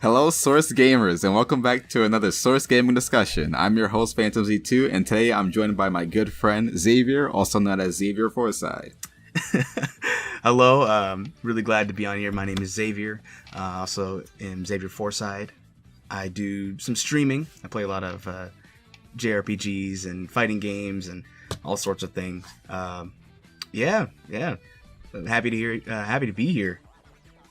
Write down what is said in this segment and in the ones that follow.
Hello, Source Gamers, and welcome back to another Source Gaming discussion. I'm your host, Phantom Z2, and today I'm joined by my good friend, Xavier, also known as ZavFourside. Hello, really glad to be on here. My name is Xavier, also am ZavFourside. I do some streaming. I play a lot of JRPGs and fighting games and all sorts of things. Yeah. I'm happy to be here.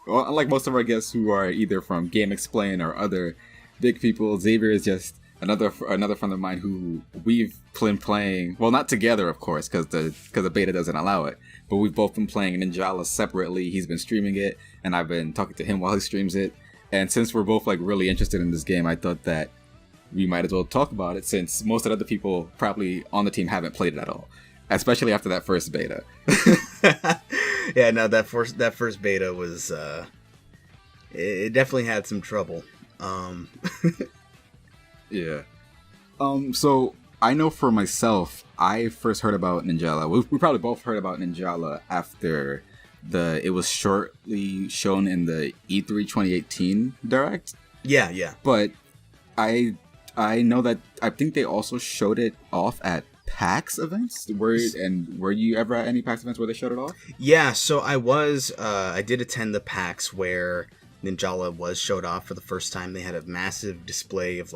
Well, unlike most of our guests who are either from Game Explain or other big people, Xavier is just another friend of mine who we've been playing. Well, not together, of course, because the beta doesn't allow it. But we've both been playing Ninjala separately. He's been streaming it, and I've been talking to him while he streams it. And since we're both really interested in this game, I thought that we might as well talk about it, since most of the other people probably on the team haven't played it at all, especially after that first beta. Yeah, no, that first beta was it definitely had some trouble. Yeah. So I know for myself, I first heard about Ninjala. We probably both heard about Ninjala after it was shortly shown in the E3 2018 Direct. Yeah. But I know that I think they also showed it off at PAX events. Were you ever at any PAX events where they showed it off? Yeah, so I did attend the PAX where Ninjala was showed off for the first time. They had a massive display of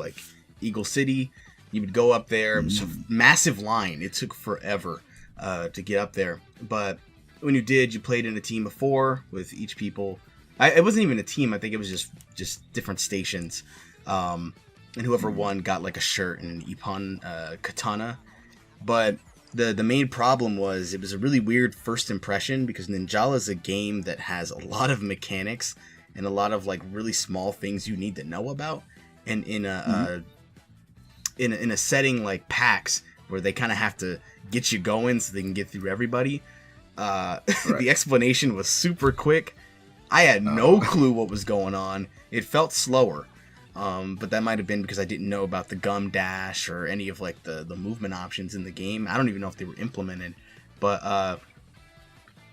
Eagle City. You would go up there. It was a massive line. It took forever to get up there. But when you did, you played in a team of 4 with each people. It wasn't even a team. I think it was just different stations. And whoever won got a shirt and an Ippon katana. But the main problem was it was a really weird first impression because Ninjala is a game that has a lot of mechanics and a lot of really small things you need to know about. And in a setting like PAX where they kind of have to get you going so they can get through everybody, right. The explanation was super quick. I had no clue what was going on. It felt slower. But that might have been because I didn't know about the gum dash or any of the movement options in the game. I don't even know if they were implemented. But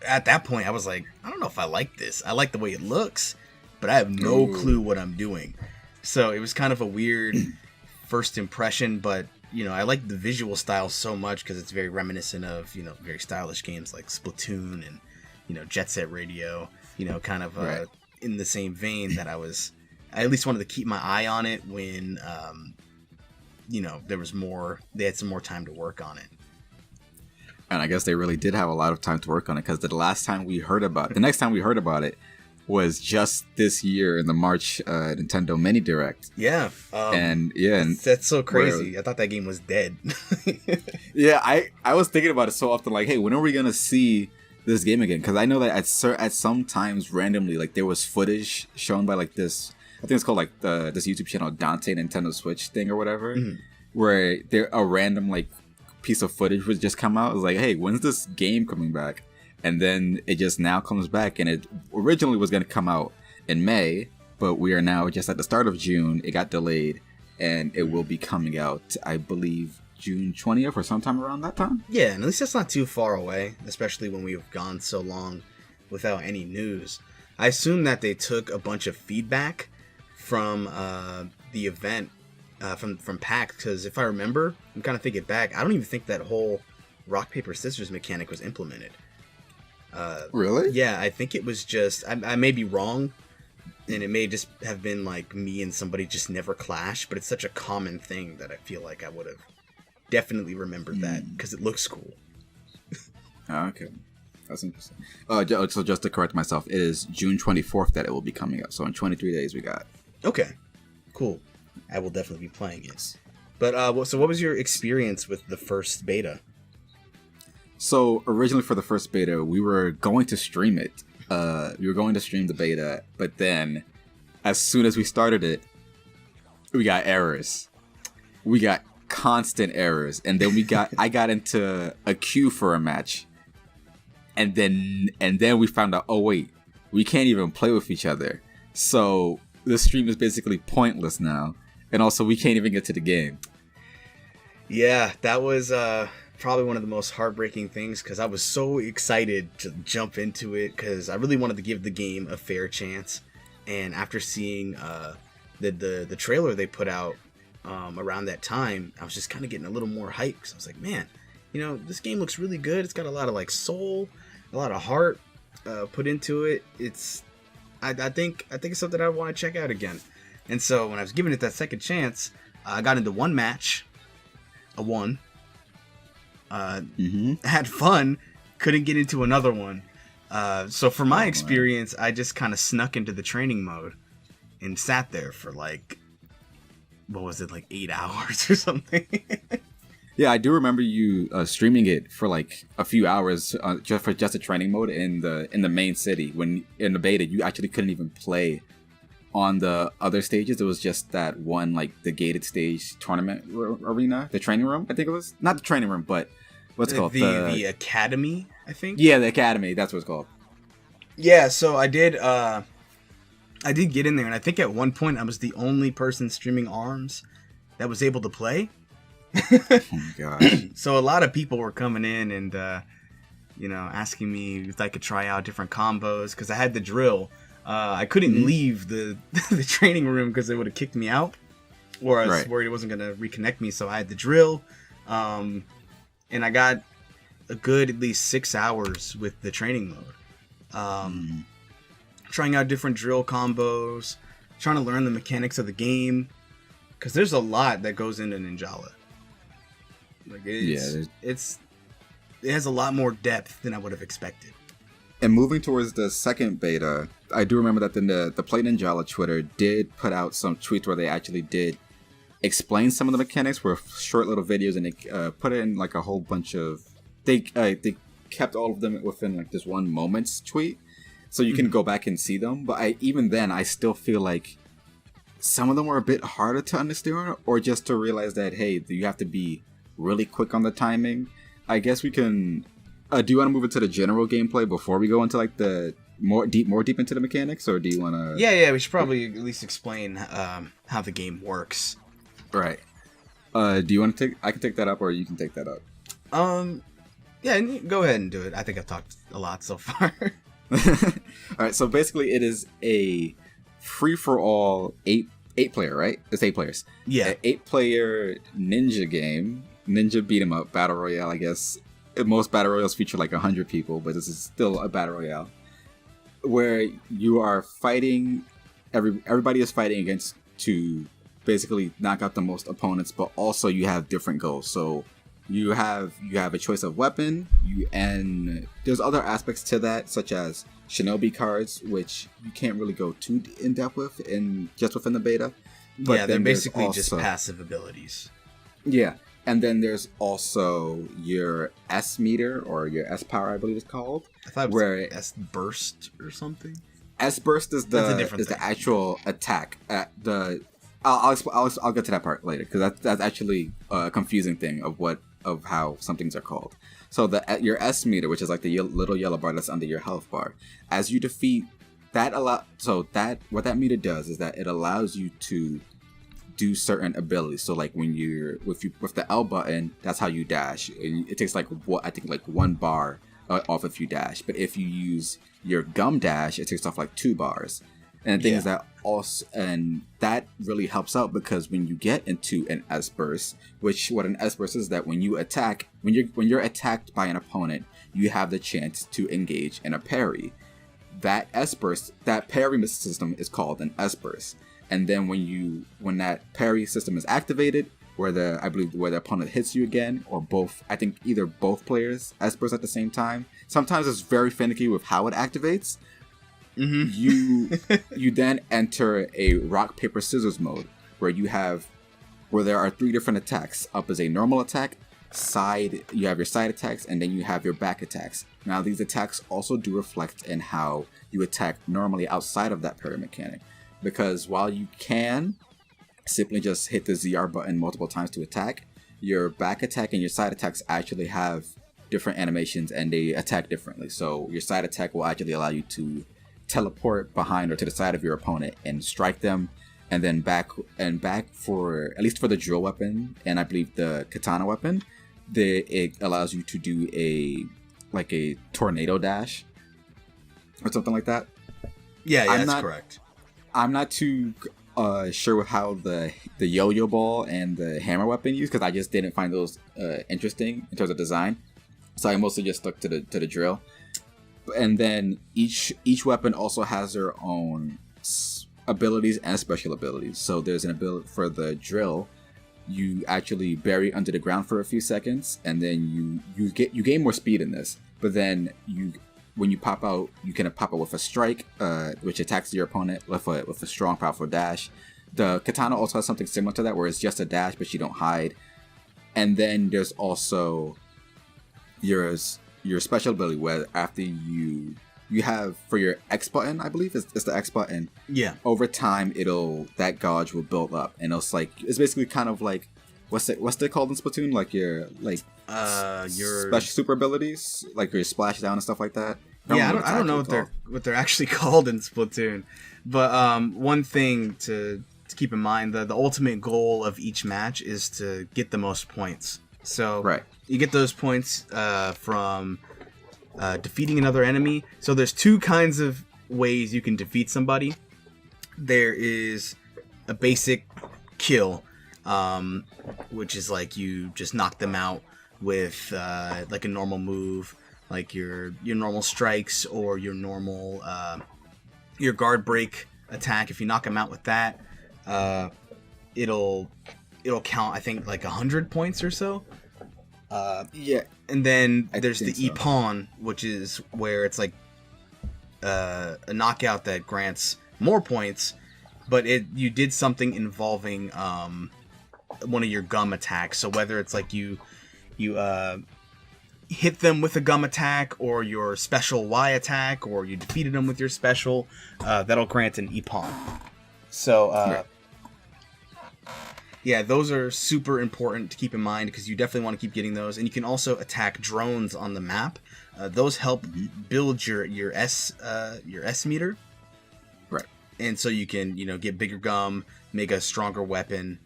at that point, I was like, I don't know if I like this. I like the way it looks, but I have no clue what I'm doing. So it was kind of a weird first impression. But I like the visual style so much because it's very reminiscent of very stylish games like Splatoon and Jet Set Radio. Kind of right. In the same vein that I at least wanted to keep my eye on it when, they had some more time to work on it. And I guess they really did have a lot of time to work on it because the next time we heard about it was just this year in the March Nintendo Mini Direct. Yeah. And that's so crazy. I thought that game was dead. Yeah, I was thinking about it so often, hey, when are we going to see this game again? Because I know that at some times randomly, there was footage shown by this, I think it's called this YouTube channel Dante Nintendo Switch thing or whatever, where a random piece of footage would just come out. It was hey, when's this game coming back? And then it just now comes back, and it originally was going to come out in May, but we are now just at the start of June. It got delayed, and it will be coming out, I believe, June 20th or sometime around that time. Yeah, and at least that's not too far away, especially when we've gone so long without any news. I assume that they took a bunch of feedback from the event from PAX, because if I remember, I'm kind of thinking back, I don't even think that whole rock paper scissors mechanic was implemented. Really? Yeah, I think it was just I may be wrong, and it may just have been me and somebody just never clashed, but it's such a common thing that I feel like I would have definitely remembered that because it looks cool. Okay. That's interesting. So just to correct myself, it is June 24th that it will be coming up. So in 23 days we got. Okay, cool. I will definitely be playing it. But so what was your experience with the first beta? So originally for the first beta, we were going to stream it. We were going to stream the beta, but then as soon as we started it, we got errors. We got constant errors, and then I got into a queue for a match. And then we found out, oh wait, we can't even play with each other. So the stream is basically pointless now. And also we can't even get to the game. Yeah, that was probably one of the most heartbreaking things because I was so excited to jump into it because I really wanted to give the game a fair chance. And after seeing the trailer they put out around that time, I was just kind of getting a little more hype because I was like, man, this game looks really good. It's got a lot of like soul, a lot of heart put into it. I think it's something I want to check out again. And so when I was giving it that second chance, I got into one match, won, had fun, couldn't get into another one. So for my experience, I just kind of snuck into the training mode and sat there for like, what was it, like 8 hours or something? Yeah, I do remember you streaming it for like a few hours just a training mode in the main city. When in the beta, you actually couldn't even play on the other stages. It was just that one, like the gated stage tournament arena, the training room. I think it was not the training room, but what's it called? The academy, I think. Yeah, the academy. That's what it's called. Yeah, so I did get in there, and I think at one point I was the only person streaming ARMS that was able to play. Oh my gosh. So a lot of people were coming in and asking me if I could try out different combos because I had the drill. I couldn't leave the training room because they would have kicked me out, or I was worried it wasn't going to reconnect me. So I had the drill, and I got a good at least 6 hours with the training mode. Trying out different drill combos, trying to learn the mechanics of the game, because there's a lot that goes into Ninjala. Like it has a lot more depth than I would have expected. And moving towards the second beta, I do remember that the Play Ninjala Twitter did put out some tweets where they actually did explain some of the mechanics, were short little videos, and they put it in like a whole bunch of. They kept all of them within like this one moment's tweet, so you can go back and see them. But even then, I still feel like some of them were a bit harder to understand, or just to realize that hey, you have to be really quick on the timing. I guess we can. Do you want to move into the general gameplay before we go into like the more deep into the mechanics, or do you want to? Yeah, we should probably at least explain how the game works. Right. Do you want to take? I can take that up, or you can take that up. Yeah, go ahead and do it. I think I've talked a lot so far. All right. So basically, it is a free for all eight player, right? It's 8 players. Yeah. An 8-player ninja game. Ninja beat 'em up battle royale, I guess. Most battle royales feature like 100 people, but this is still a battle royale where you are fighting. Everybody is fighting against to basically knock out the most opponents, but also you have different goals. So you have a choice of weapon. And there's other aspects to that, such as shinobi cards, which you can't really go too in depth with just within the beta. But yeah, they're basically just passive abilities. Yeah. And then there's also your S meter, or your S power, I believe it's called. I thought it was S burst or something. S burst is the actual attack. I'll get to that part later, because that's actually a confusing thing of how some things are called. So your S meter, which is like the little yellow bar that's under your health bar, as you defeat that what that meter does is that it allows you to do certain abilities. So like when you're with the L button, that's how you dash. It takes like 1 bar off if you dash. But if you use your gum dash, it takes off like 2 bars. And the thing is that also, and that really helps out, because when you get into an S burst, what an S burst is that when you're attacked by an opponent, you have the chance to engage in a parry. That S burst, that parry system is called an S burst. And then when that parry system is activated, where the opponent hits you again, or both, I think either both players S burst at the same time. Sometimes it's very finicky with how it activates. You then enter a rock paper scissors mode, where there are 3 different attacks. Up is a normal attack, side, you have your side attacks, and then you have your back attacks. Now these attacks also do reflect in how you attack normally outside of that parry mechanic. Because while you can simply just hit the ZR button multiple times to attack, your back attack and your side attacks actually have different animations, and they attack differently. So your side attack will actually allow you to teleport behind or to the side of your opponent and strike them, and then back for, at least for the drill weapon and I believe the katana weapon, it allows you to do a tornado dash or something like that. Yeah, that's correct. I'm not too sure with how the yo-yo ball and the hammer weapon use, because I just didn't find those interesting in terms of design. So I mostly just stuck to the drill. And then each weapon also has their own abilities and special abilities. So there's an ability for the drill. You actually bury under the ground for a few seconds, and then you gain more speed in this. But then when you pop out, you can pop out with a strike, which attacks your opponent with a strong, powerful dash. The katana also has something similar to that, where it's just a dash, but you don't hide. And then there's also your special ability, where after you have for your X button, I believe it's the X button. Yeah. Over time, that gauge will build up, and it's basically kind of like what's it called in Splatoon? Like your special super abilities, like your splash down and stuff like that. I don't know what they're actually called in Splatoon, but one thing to keep in mind, the ultimate goal of each match is to get the most points. So right. You get those points from defeating another enemy. So there's two kinds of ways you can defeat somebody. There is a basic kill, which is like you just knock them out with like a normal move, like your normal strikes or your normal your guard break attack. If you knock them out with that, it'll count, I think, like 100 points or so. Yeah. And then there's the so. Ippon, which is where it's like a knockout that grants more points, but you did something involving one of your gum attacks. So whether it's like you hit them with a gum attack, or your special Y attack, or you defeated them with your special, that'll grant an Ippon. So yeah, those are super important to keep in mind, because you definitely want to keep getting those. And you can also attack drones on the map. Those help build your S meter. Right. And so you can, get bigger gum, make a stronger weapon,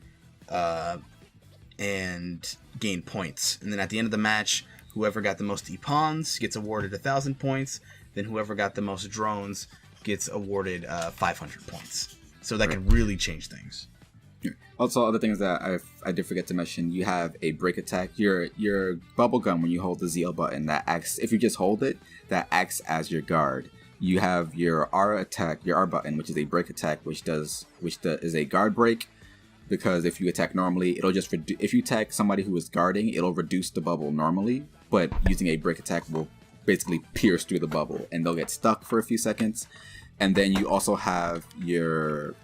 and gain points. And then at the end of the match, whoever got the most Ippons gets awarded 1,000 points. Then whoever got the most drones gets awarded 500 points. So that can really change things. Also, other things that I did forget to mention, you have a break attack. Your bubble gun, when you hold the ZL button, that acts, if you just hold it, that acts as your guard. You have your R attack, your R button, which is a break attack, which is a guard break, because if you attack normally, it'll just if you attack somebody who is guarding, it'll reduce the bubble normally, but using a break attack will basically pierce through the bubble, and they'll get stuck for a few seconds. And then you also have your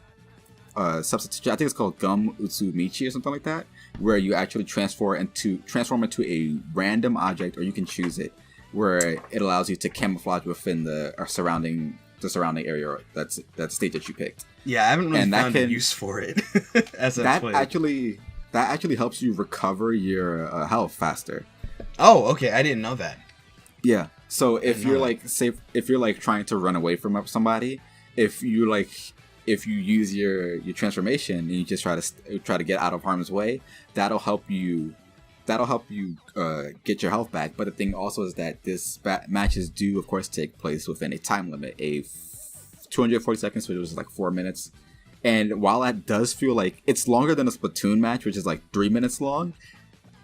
substitution, I think it's called Gum Utsumichi or something like that, where you actually transform into a random object, or you can choose it, where it allows you to camouflage within the surrounding area, or that's state that you picked. Yeah, I haven't really found a use for it as I've played. That actually helps you recover your health faster. Oh, okay, I didn't know that. Yeah, so if you're like trying to run away from somebody, if you use your transformation and you just try to get out of harm's way, that'll help you get your health back. But the thing also is that this matches do, of course, take place within a time limit, 240 seconds, which was like 4 minutes. And while that does feel like it's longer than a Splatoon match, which is like 3 minutes long,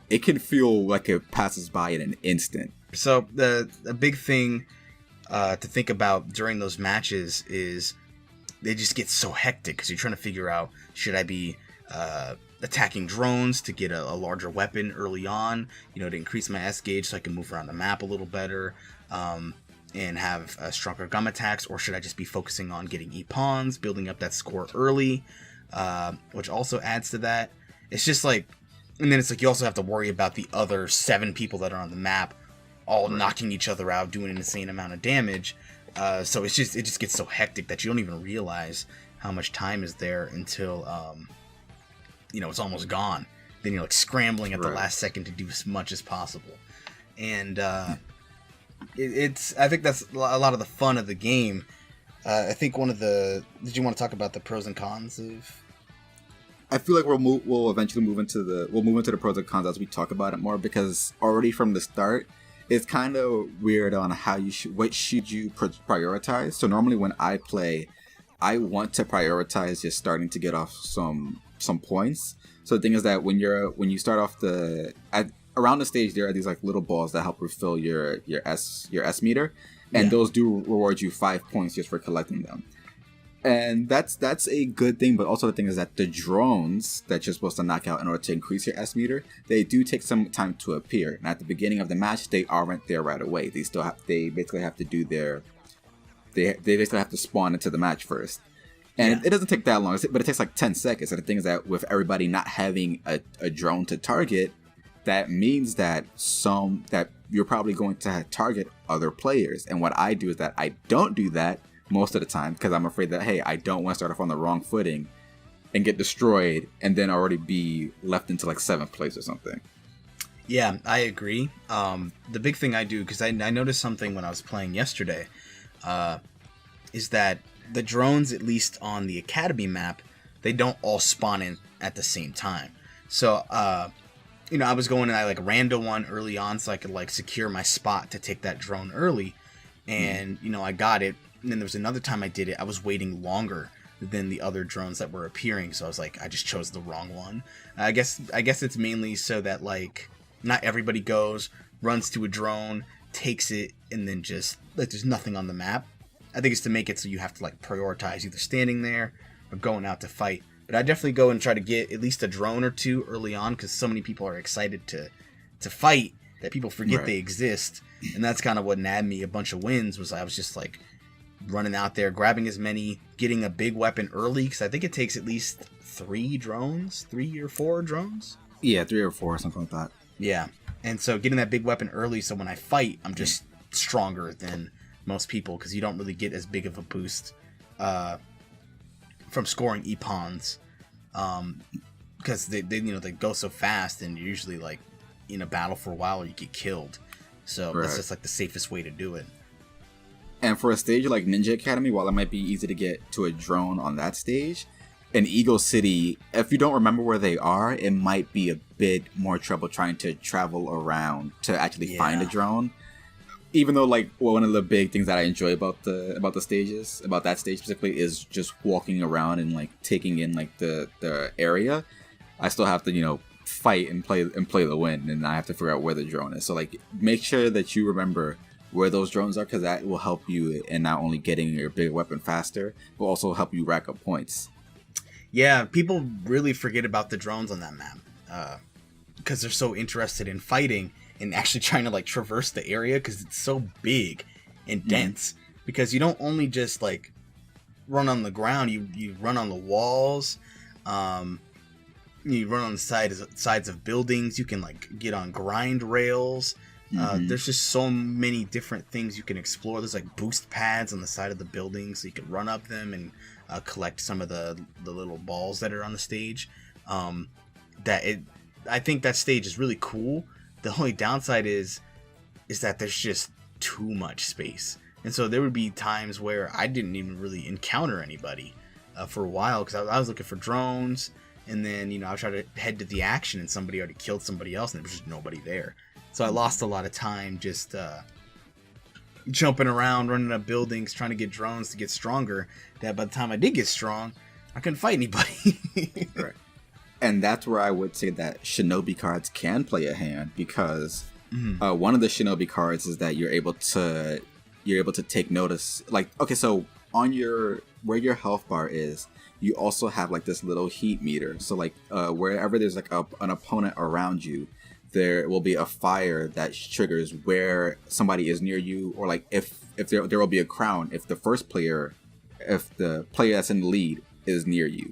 it can feel like it passes by in an instant. So the big thing to think about during those matches is they just get so hectic, because you're trying to figure out, should I be attacking drones to get a larger weapon early on, to increase my S gauge so I can move around the map a little better, and have stronger gum attacks, or should I just be focusing on getting Ippons, building up that score early, which also adds to that. It's just like, and then it's like you also have to worry about the other 7 people that are on the map, all knocking each other out, doing an insane amount of damage. So it just gets so hectic that you don't even realize how much time is there until it's almost gone. Then you're like scrambling at the last second to do as much as possible, and I think that's a lot of the fun of the game. I think did you want to talk about the pros and cons of? I feel like we'll eventually move into the pros and cons as we talk about it more, because already from the start, it's kind of weird on what should you prioritize. So normally when I play, I want to prioritize just starting to get off some points. So the thing is that when you start off around the stage, there are these like little balls that help refill your S meter, and those do reward you 5 points just for collecting them. And that's a good thing, but also the thing is that the drones that you're supposed to knock out in order to increase your S meter, they do take some time to appear. And at the beginning of the match, they aren't there right away. They basically have to do they basically have to spawn into the match first. And it doesn't take that long, but it takes like 10 seconds. And the thing is that with everybody not having a drone to target, that means that you're probably going to target other players. And what I do is that I don't do that most of the time, because I'm afraid that, hey, I don't want to start off on the wrong footing and get destroyed and then already be left into like 7th place or something. Yeah, I agree. The big thing I do, because I noticed something when I was playing yesterday, is that the drones, at least on the Academy map, they don't all spawn in at the same time. So, I was going and I like rando one early on so I could like secure my spot to take that drone early. And, I got it. And then there was another time I did it, I was waiting longer than the other drones that were appearing. So I was like, I just chose the wrong one. I guess it's mainly so that like not everybody goes, runs to a drone, takes it, and then just like there's nothing on the map. I think it's to make it so you have to like prioritize either standing there or going out to fight. But I definitely go and try to get at least a drone or two early on, because so many people are excited to fight that people forget they exist. And that's kind of what nabbed me a bunch of wins, was I was just like running out there, grabbing as many, getting a big weapon early, because I think it takes at least 3 or 4 drones. Yeah, 3 or 4, something like that. Yeah, and so getting that big weapon early, so when I fight, I'm just stronger than most people, because you don't really get as big of a boost from scoring epons, because they go so fast, and you're usually like in a battle for a while or you get killed. So that's just like the safest way to do it. And for a stage like Ninja Academy, while it might be easy to get to a drone on that stage, in Eagle City, if you don't remember where they are, it might be a bit more trouble trying to travel around to actually find a drone. Even though, like, one of the big things that I enjoy about that stage specifically, is just walking around and like taking in like the area, I still have to fight and play the win, and I have to figure out where the drone is. So like, make sure that you remember where those drones are, because that will help you in not only getting your big weapon faster, but also help you rack up points. Yeah, people really forget about the drones on that map, because they're so interested in fighting and actually trying to like traverse the area, because it's so big and dense. Because you don't only just like run on the ground, you run on the walls, you run on the sides of buildings, you can like get on grind rails. There's just so many different things you can explore. There's like boost pads on the side of the building, so you can run up them and collect some of the little balls that are on the stage. I think that stage is really cool. The only downside is that there's just too much space, and so there would be times where I didn't even really encounter anybody for a while, because I was looking for drones, and then I tried to head to the action and somebody already killed somebody else, and there was just nobody there. So I lost a lot of time just jumping around, running up buildings, trying to get drones to get stronger, that by the time I did get strong, I couldn't fight anybody. Right. And that's where I would say that Shinobi cards can play a hand, because one of the Shinobi cards is that you're able to take notice. Like, okay, so on where your health bar is, you also have like this little heat meter. So like wherever there's like an opponent around you, there will be a fire that triggers where somebody is near you, or like if there will be a crown if the player that's in the lead is near you.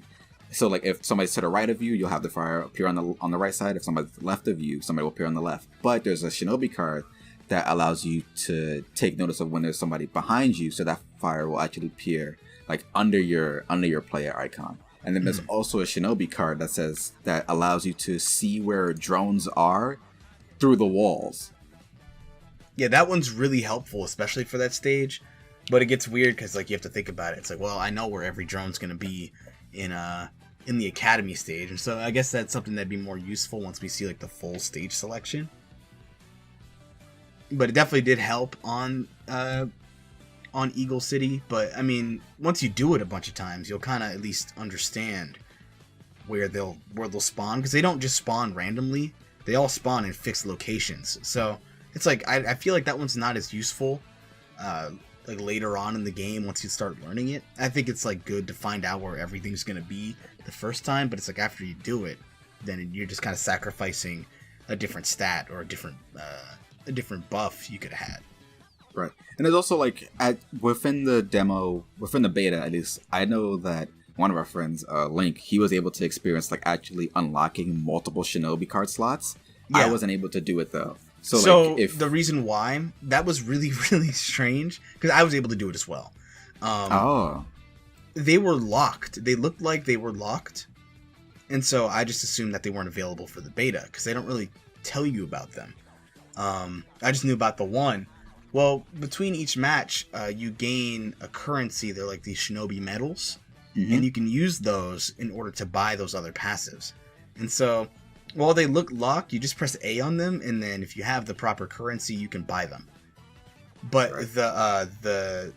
So like if somebody's to the right of you, you'll have the fire appear on the right side. If somebody's to the left of you, somebody will appear on the left. But there's a Shinobi card that allows you to take notice of when there's somebody behind you, so that fire will actually appear like under your player icon. And then there's also a Shinobi card that allows you to see where drones are through the walls. Yeah, that one's really helpful, especially for that stage. But it gets weird because like you have to think about it. It's like, well, I know where every drone's gonna be in the Academy stage, and so I guess that's something that'd be more useful once we see like the full stage selection. But it definitely did help on on Eagle City, but I mean, once you do it a bunch of times, you'll kind of at least understand where they'll spawn, because they don't just spawn randomly. They all spawn in fixed locations. So it's like I feel like that one's not as useful like later on in the game once you start learning it. I think it's like good to find out where everything's gonna be the first time, but it's like after you do it, then you're just kind of sacrificing a different stat or a different buff you could have had. Right. And there's also like within the beta at least, I know that one of our friends, Link, he was able to experience like actually unlocking multiple Shinobi card slots. Yeah. I wasn't able to do it though. So like, the reason why that was really, really strange, because I was able to do it as well. They were locked. They looked like they were locked. And so I just assumed that they weren't available for the beta, because they don't really tell you about them. I just knew about the one. Well, between each match, you gain a currency. They're like these Shinobi medals. Mm-hmm. And you can use those in order to buy those other passives. And so, while they look locked, you just press A on them, and then if you have the proper currency, you can buy them. But right. the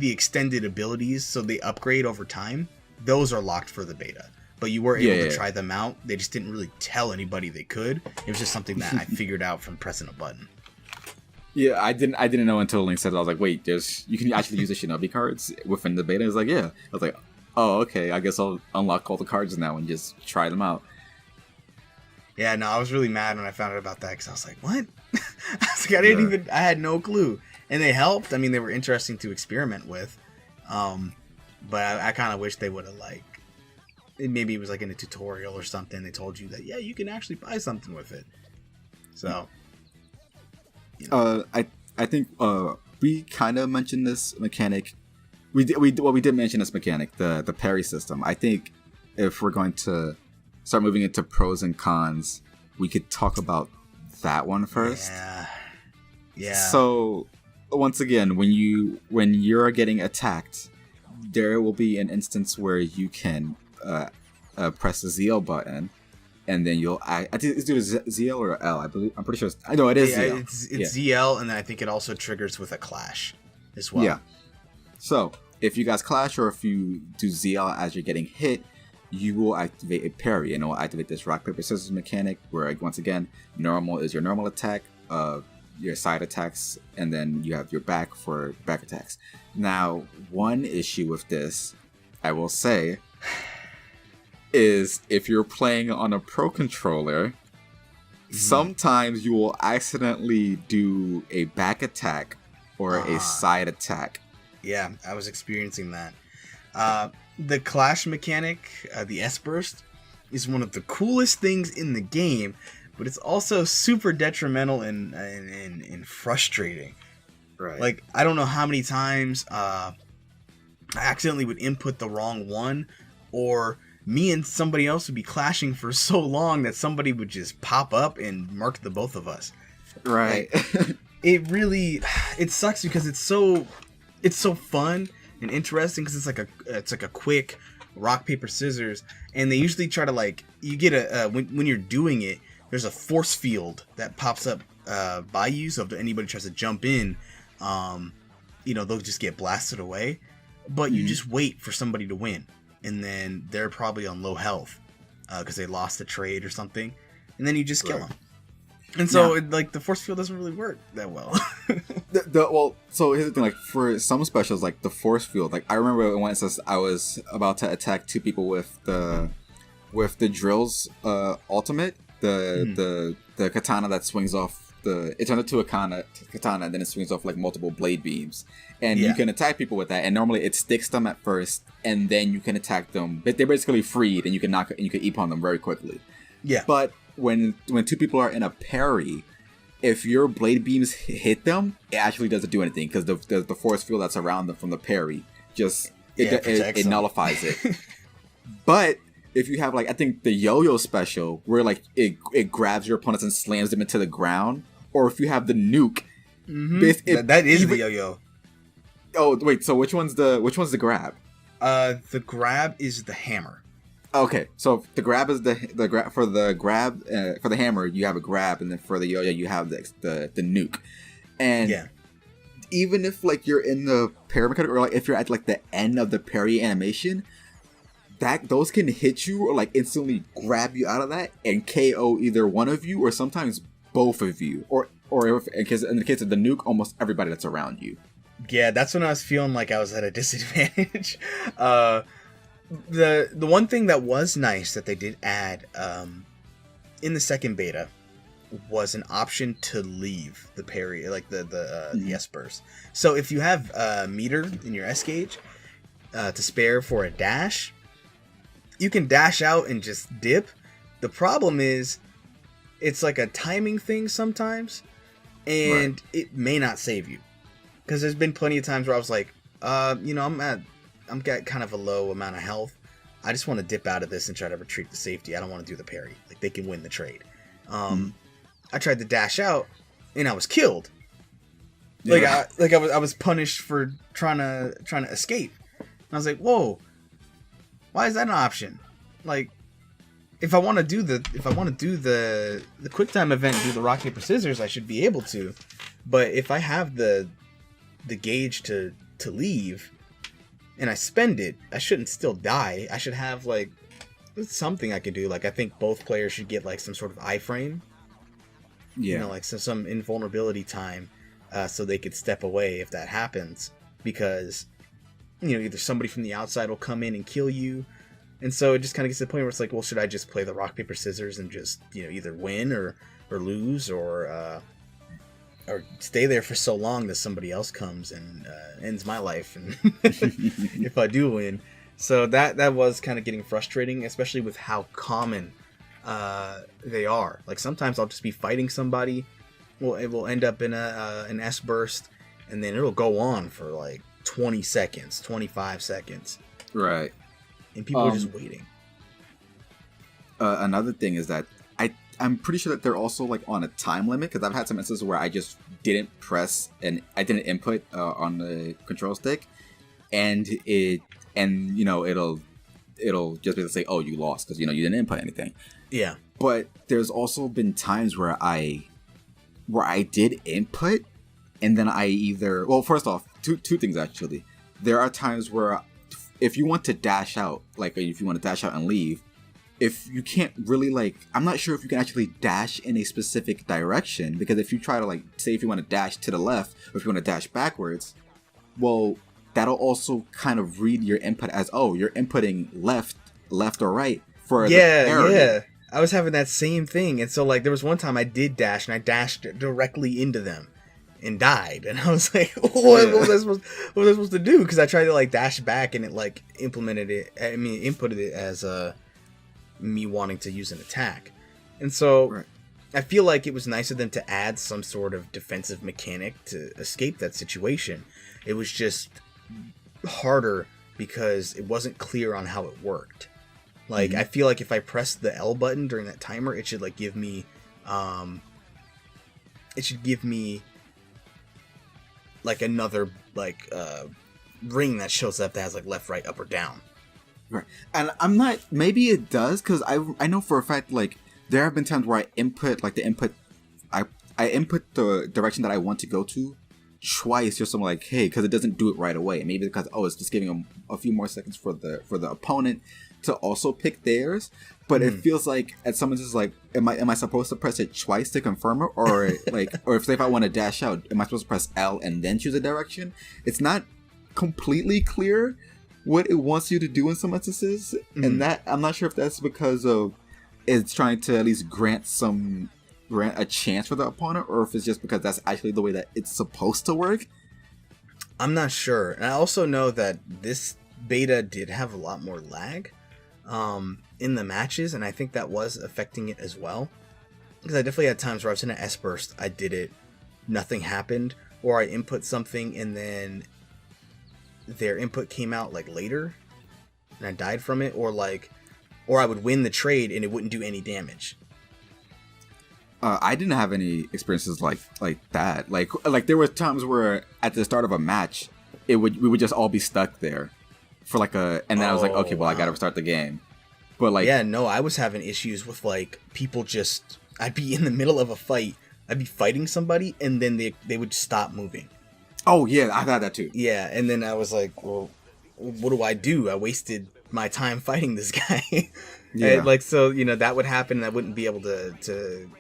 extended abilities, so they upgrade over time, those are locked for the beta. But you were able to try them out. They just didn't really tell anybody they could. It was just something that I figured out from pressing a button. Yeah, I didn't know until Link said it. I was like, wait, you can actually use the Shinobi cards within the beta? I was like, yeah. I was like, oh, okay, I guess I'll unlock all the cards now and just try them out. Yeah, no, I was really mad when I found out about that, because I was like, what? I was like, I had no clue. And they helped. I mean, they were interesting to experiment with. But I kind of wish they would have, like, maybe it was like in a tutorial or something. They told you that, yeah, you can actually buy something with it. So... I think we kind of mentioned this mechanic. We did mention this mechanic, the parry system. I think if we're going to start moving into pros and cons, we could talk about that one first. Yeah. So once again, when you're getting attacked, there will be an instance where you can press the ZL button. And then I think it's either ZL or L. I believe I'm pretty sure. I know it is ZL. It's ZL, and then I think it also triggers with a clash as well. Yeah. So if you guys clash, or if you do ZL as you're getting hit, you will activate a parry, and it will activate this rock paper scissors mechanic, where once again, normal is your normal attack, your side attacks, and then you have your back for back attacks. Now, one issue with this, I will say, is if you're playing on a pro controller, sometimes you will accidentally do a back attack or a side attack. Yeah, I was experiencing that. The clash mechanic, the S-burst, is one of the coolest things in the game, but it's also super detrimental and frustrating. Right. Like, I don't know how many times I accidentally would input the wrong one, or me and somebody else would be clashing for so long that somebody would just pop up and mark the both of us. Right. Like, it sucks, because it's so fun and interesting, because it's like a quick rock paper scissors, and they usually try to, like, you get when you're doing it, there's a force field that pops up by you, so if anybody tries to jump in, they'll just get blasted away. But you just wait for somebody to win. And then they're probably on low health because they lost a trade or something. And then you just kill them. And so, the force field doesn't really work that well. So here's the thing. Like, for some specials, like the force field, like I remember in one instance I was about to attack two people with the drill's ultimate, the katana that swings off. It turns into a katana, and then it swings off like multiple blade beams, and you can attack people with that. And normally it sticks them at first, and then you can attack them. But they're basically freed, and you can eat on them very quickly. Yeah. But when two people are in a parry, if your blade beams hit them, it actually doesn't do anything, because the force field that's around them from the parry it nullifies it. But if you have, like, I think the yo-yo special, where like it grabs your opponents and slams them into the ground, or if you have the nuke, that is the yo-yo. Oh wait, so which one's the grab? The grab is the hammer. Okay, so the grab is the grab for the hammer. You have a grab, and then for the yo-yo you have the nuke, and even if like you're in the parry mechanic, or like if you're at like the end of the parry animation, that those can hit you or like instantly grab you out of that and KO either one of you or sometimes both of you, or if, in the case of the nuke, almost everybody that's around you. Yeah, that's when I was feeling like I was at a disadvantage. The one thing that was nice that they did add in the second beta was an option to leave the parry, like the S burst. So if you have a meter in your S gauge to spare for a dash, you can dash out and just dip. The problem is, it's like a timing thing sometimes, and it may not save you. Because there's been plenty of times where I was like, I'm got kind of a low amount of health. I just want to dip out of this and try to retreat to safety. I don't want to do the parry. Like, they can win the trade. I tried to dash out, and I was killed. Yeah. I was punished for trying to escape. And I was like, whoa, why is that an option? Like, if I want to do the quick time event, do the rock paper scissors, I should be able to. But if I have the gauge to leave, and I spend it, I shouldn't still die. I should have like something I could do. Like, I think both players should get like some sort of iframe. Yeah. You know, like some invulnerability time, so they could step away if that happens, because either somebody from the outside will come in and kill you. And so it just kind of gets to the point where it's like, well, should I just play the rock, paper, scissors and just, either win or lose, or stay there for so long that somebody else comes and ends my life, and if I do win. So that was kind of getting frustrating, especially with how common they are. Like, sometimes I'll just be fighting somebody, it will end up in an S burst, and then it'll go on for like 20 seconds, 25 seconds. Right. And people are just waiting. Another thing is that I'm pretty sure that they're also like on a time limit, because I've had some instances where I just didn't press and I didn't input on the control stick, and it'll just be say, oh, you lost because you didn't input anything. Yeah. But there's also been times where I did input, and then I either, well, first off, two things actually. There are times where if you want to dash out, like if you want to dash out and leave, if you can't really, like, I'm not sure if you can actually dash in a specific direction, because if you try to, like, say if you want to dash to the left, or if you want to dash backwards, well, that'll also kind of read your input as, oh, you're inputting left or right for the parry. Yeah. I was having that same thing, and so, like, there was one time I did dash, and I dashed directly into them and died, and I was like, what was I supposed to do? Because I tried to, like, dash back, and it, like, inputted it as me wanting to use an attack. And so I feel like it was nice of them to add some sort of defensive mechanic to escape that situation. It was just harder because it wasn't clear on how it worked. Like, I feel like if I pressed the L button during that timer, it should, like, give me like another, like, ring that shows up that has, like, left, right, up, or down. Right. And I'm not, maybe it does, because I know for a fact, like, there have been times where I input the direction that I want to go to twice, just so I'm like, hey, because it doesn't do it right away. Maybe because, it's just giving them a few more seconds for the opponent to also pick theirs. But it feels like at some instances, like, am I supposed to press it twice to confirm it, or like, or if I want to dash out, am I supposed to press L and then choose a direction? It's not completely clear what it wants you to do in some instances, and that I'm not sure if that's because of it's trying to at least grant a chance for the opponent, or if it's just because that's actually the way that it's supposed to work. I'm not sure. And I also know that this beta did have a lot more lag in the matches, and I think that was affecting it as well, because I definitely had times where I was in an S burst, I did it, nothing happened, or I input something and then their input came out, like, later and I died from it, or I would win the trade and it wouldn't do any damage. I didn't have any experiences like that. Like there were times where at the start of a match, we would just all be stuck there for and then I was like, okay, well, wow. I gotta restart the game. But I was having issues with, like, people I'd be in the middle of a fight, I'd be fighting somebody, and then they would stop moving. Oh yeah, I've had that too. Yeah, and then I was like, well, what do? I wasted my time fighting this guy. Yeah. And like, so, that would happen and I wouldn't be able to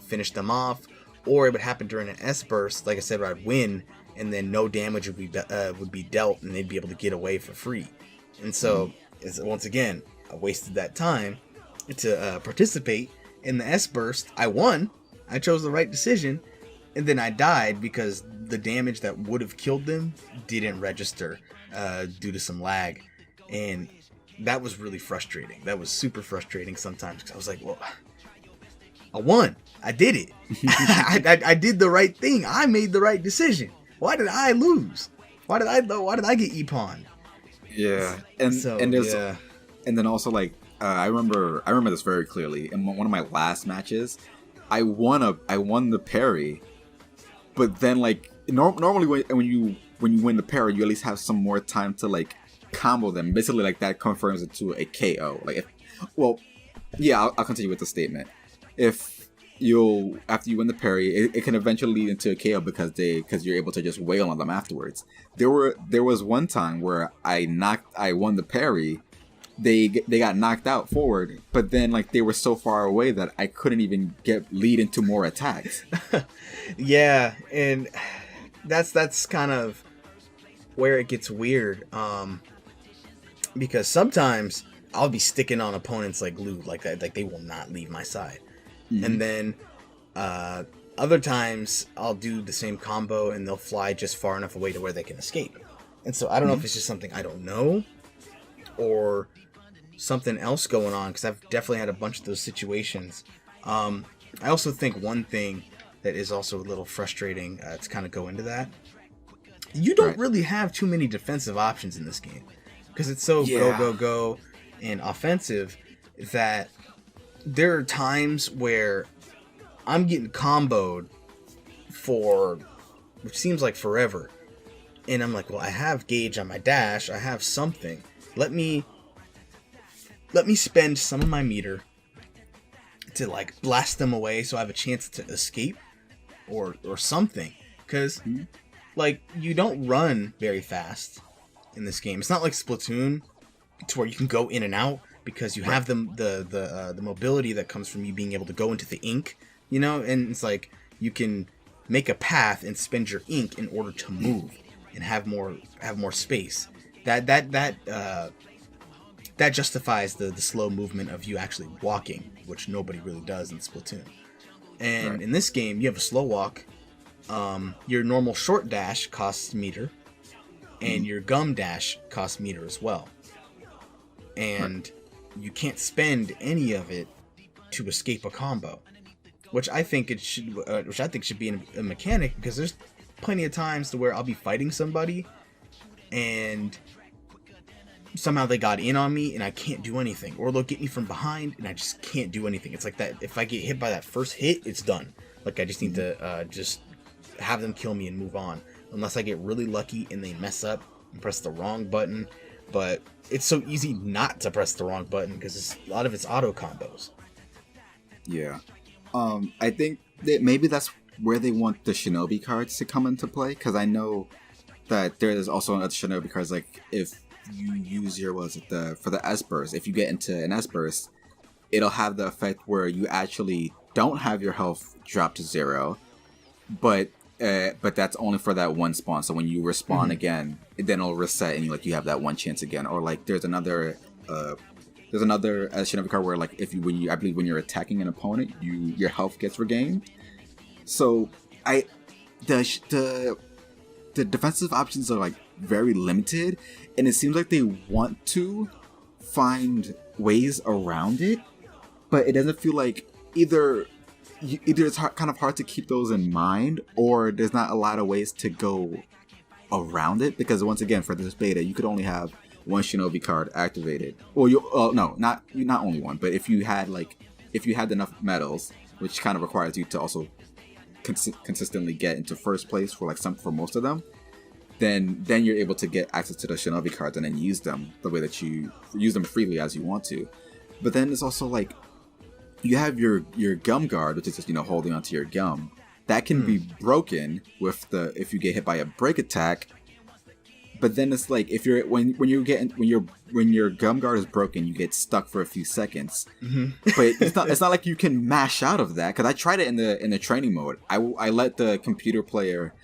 finish them off. Or it would happen during an S burst, like I said, where I'd win and then no damage would be dealt and they'd be able to get away for free. And so, once again, I wasted that time to participate in the S burst. I won. I chose the right decision. And then I died because the damage that would have killed them didn't register due to some lag. And that was really frustrating. That was super frustrating sometimes because I was like, well, I won. I did it. I did the right thing. I made the right decision. Why did I lose? Why did I get e-pawned? Yeah. And then also like I remember this very clearly. In one of my last matches, I won the parry. But then, like, normally when you win the parry, you at least have some more time to like combo them. Basically, like that confirms it to a KO. Like, I'll continue with the statement. After you win the parry, it can eventually lead into a KO because you're able to just wail on them afterwards. There was one time where I won the parry. They got knocked out forward, but then like they were so far away that I couldn't even lead into more attacks. Yeah, and that's kind of where it gets weird. Because sometimes I'll be sticking on opponents like glue, like they will not leave my side. Mm-hmm. And then other times I'll do the same combo and they'll fly just far enough away to where they can escape. And so I don't know if it's just something I don't know or something else going on, because I've definitely had a bunch of those situations. I also think one thing that is also a little frustrating to kind of go into that, you don't really have too many defensive options in this game because it's so go and offensive that there are times where I'm getting comboed for which seems like forever, and I'm like, well, I have gauge on my dash, I have something, let me spend some of my meter to like blast them away so I have a chance to escape or something. Because like you don't run very fast in this game. It's not like Splatoon to where you can go in and out because you have the mobility that comes from you being able to go into the ink, and it's like you can make a path and spend your ink in order to move and have more space. That justifies the slow movement of you actually walking, which nobody really does in Splatoon. And in this game, you have a slow walk. Your normal short dash costs meter, and your gum dash costs meter as well. And you can't spend any of it to escape a combo, which I think should be a mechanic, because there's plenty of times to where I'll be fighting somebody and somehow they got in on me and I can't do anything, or they'll get me from behind and I just can't do anything. It's like that. If I get hit by that first hit, it's done. Like I just need to just have them kill me and move on, unless I get really lucky and they mess up and press the wrong button. But it's so easy not to press the wrong button because a lot of it's auto combos. Yeah. I think that maybe that's where they want the Shinobi cards to come into play, because I know that there is also other Shinobi cards, like if you use your for the S burst, if you get into an S burst, it'll have the effect where you actually don't have your health drop to 0, but that's only for that one spawn. So when you respawn again, then it'll reset and you have that one chance again. Or like there's another Shinobi card where like I believe when you're attacking an opponent, your health gets regained. So the defensive options are like very limited, and it seems like they want to find ways around it, but it doesn't feel like either it's kind of hard to keep those in mind, or there's not a lot of ways to go around it, because once again, for this beta, you could only have one Shinobi card activated. Or not only one, but if you had enough medals, which kind of requires you to also consistently get into first place for for most of them, then you're able to get access to the Shinobi cards and then use them the way that you use them freely as you want to. But then it's also like you have your gum guard, which is just holding onto your gum, that can be broken with if you get hit by a break attack. But then it's like if you're when your gum guard is broken, you get stuck for a few seconds. But it's not like you can mash out of that, because I tried it in the training mode. I let the computer player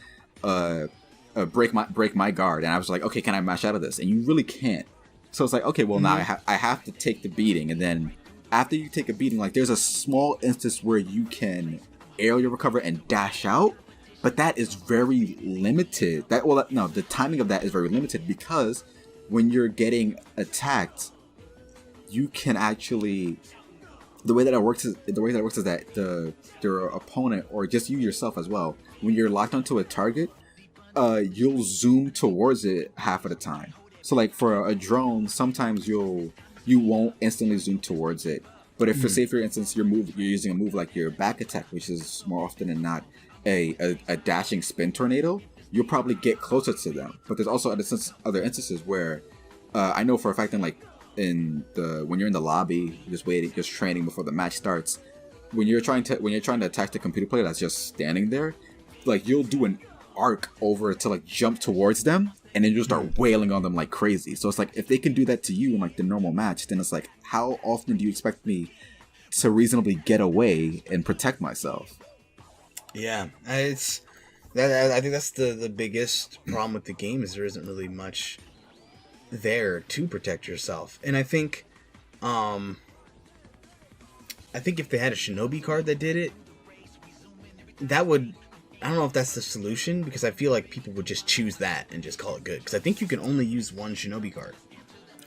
break my guard, and I was like, okay, can I mash out of this? And you really can't. So it's like, okay, well now I have to take the beating, and then after you take a beating, like there's a small instance where you can aerial recover and dash out. But that is very limited. The timing of that is very limited, because when you're getting attacked, you can actually the way that it works is that your opponent, or just you yourself as well, when you're locked onto a target, you'll zoom towards it half of the time. So like for a drone, sometimes you won't instantly zoom towards it. But if say for instance you're using a move like your back attack, which is more often than not a dashing spin tornado, you'll probably get closer to them. But there's also other instances where I know for a fact that like when you're in the lobby, just training before the match starts, when you're trying to attack the computer player that's just standing there, like you'll do an arc over to like jump towards them, and then you'll start wailing on them like crazy. So it's like, if they can do that to you in like the normal match, then it's like, how often do you expect me to reasonably get away and protect myself? Yeah, I think that's the biggest problem with the game, is there isn't really much there to protect yourself. And I think if they had a Shinobi card that did it, that would, I don't know if that's the solution, because I feel like people would just choose that and just call it good. Because I think you can only use one Shinobi card.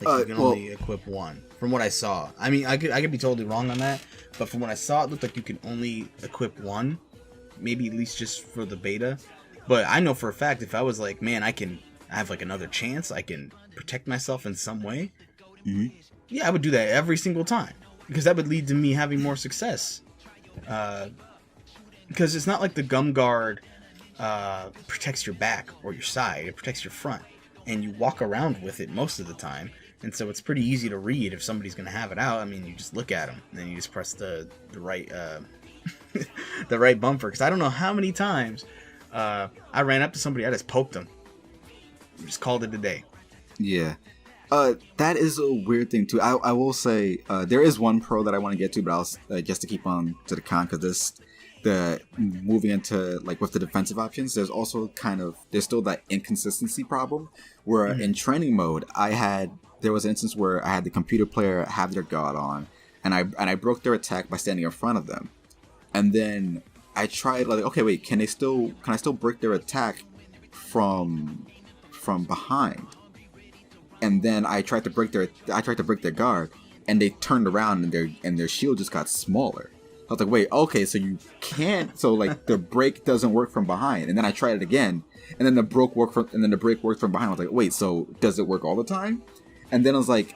Like you can only equip one, from what I saw. I mean, I could be totally wrong on that, but from what I saw, it looked like you can only equip one. Maybe at least just for the beta. But I know for a fact, if I was like, man, I have like another chance, I can protect myself in some way. Mm-hmm. Yeah, I would do that every single time, because that would lead to me having more success. Because it's not like the gum guard protects your back or your side; it protects your front, and you walk around with it most of the time. And so it's pretty easy to read if somebody's going to have it out. I mean, you just look at them, and then you just press the right the right bumper. Because I don't know how many times I ran up to somebody, I just poked them, just called it a day. Yeah, that is a weird thing too. I will say there is one pro that I want to get to, but I'll just to keep on to the con, because the moving into like with the defensive options, there's also there's still that inconsistency problem where in training mode there was an instance where I had the computer player have their guard on, and I broke their attack by standing in front of them. And then I tried like, okay, wait, can I still break their attack from behind? And then I tried to break their guard, and they turned around and their shield just got smaller. I was like, wait, okay, so you can't, so like the break doesn't work from behind. And then I tried it again, and then the break worked from behind. I was like, wait, so does it work all the time? And then I was like,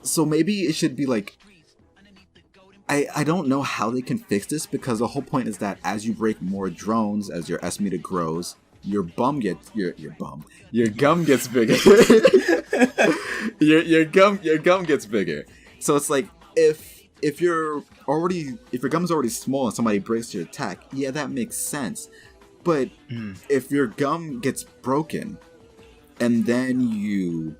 so maybe it should be like, I don't know how they can fix this, because the whole point is that as you break more drones, as your S meter grows, your gum gets bigger. your gum gets bigger. So it's like, if your gum's already small and somebody breaks your attack, yeah, that makes sense. But if your gum gets broken, and then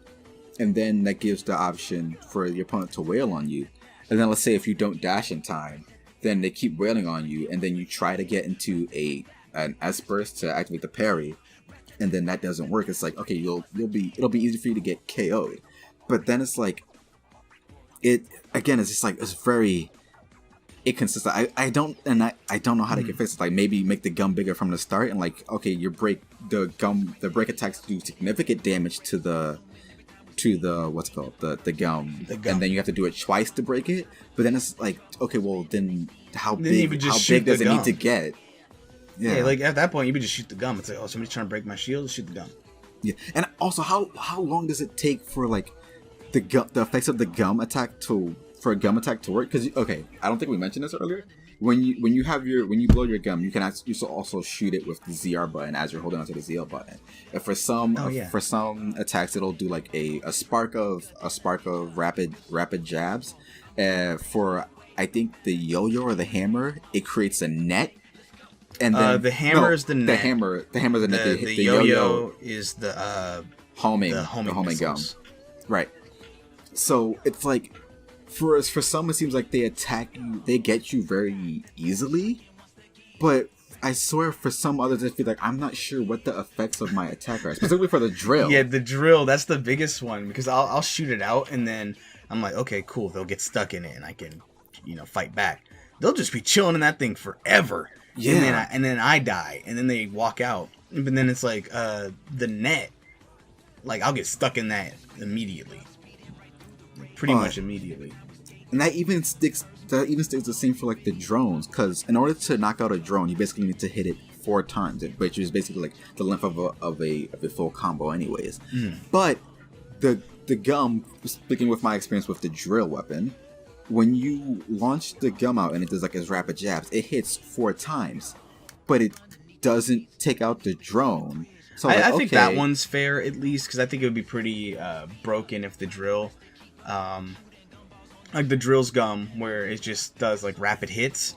that gives the option for your opponent to wail on you. And then let's say if you don't dash in time, then they keep wailing on you, and then you try to get into an S burst to activate the parry, and then that doesn't work. It's like, okay, it'll be easy for you to get KO'd. But then it's like, it's just like, it's very inconsistent. I don't know how they can fix it. Like maybe make the gum bigger from the start, and like, okay, the break attacks do significant damage to the what's it called, the gum, and then you have to do it twice to break it. But then it's like, okay, well then how big does it need to get? Yeah, like at that point you would just shoot the gum. It's like, oh, somebody's trying to break my shield, shoot the gum. Yeah, and also how long does it take for like the effects of the gum attack for a gum attack to work? Because okay, I don't think we mentioned this earlier. When you blow your gum, you can also shoot it with the ZR button as you're holding onto the ZL button. And for some attacks, it'll do like a spark of rapid jabs. For I think the yo-yo or the hammer, it creates a net. And then the hammer is the net. The hammer is the net. The yo-yo is the homing gum. Right. So it's like for some it seems like they attack you, they get you very easily, but I swear for some others I feel like I'm not sure what the effects of my attack are, specifically for the drill. Yeah, the drill, that's the biggest one, because I'll shoot it out and then I'm like, okay, cool, they'll get stuck in it and I can, fight back. They'll just be chilling in that thing forever. Yeah. And then I die and then they walk out. But then it's like the net, like I'll get stuck in that immediately. Pretty much immediately. And that even sticks the same for like the drones, because in order to knock out a drone, you basically need to hit it 4 times, which is basically like the length of a full combo, anyways. But the gum, speaking with my experience with the drill weapon, when you launch the gum out and it does like its rapid jabs, it hits 4 times, but it doesn't take out the drone. So I think that one's fair, at least, because I think it would be pretty broken if the drill. Like the drill's gum, where it just does like rapid hits.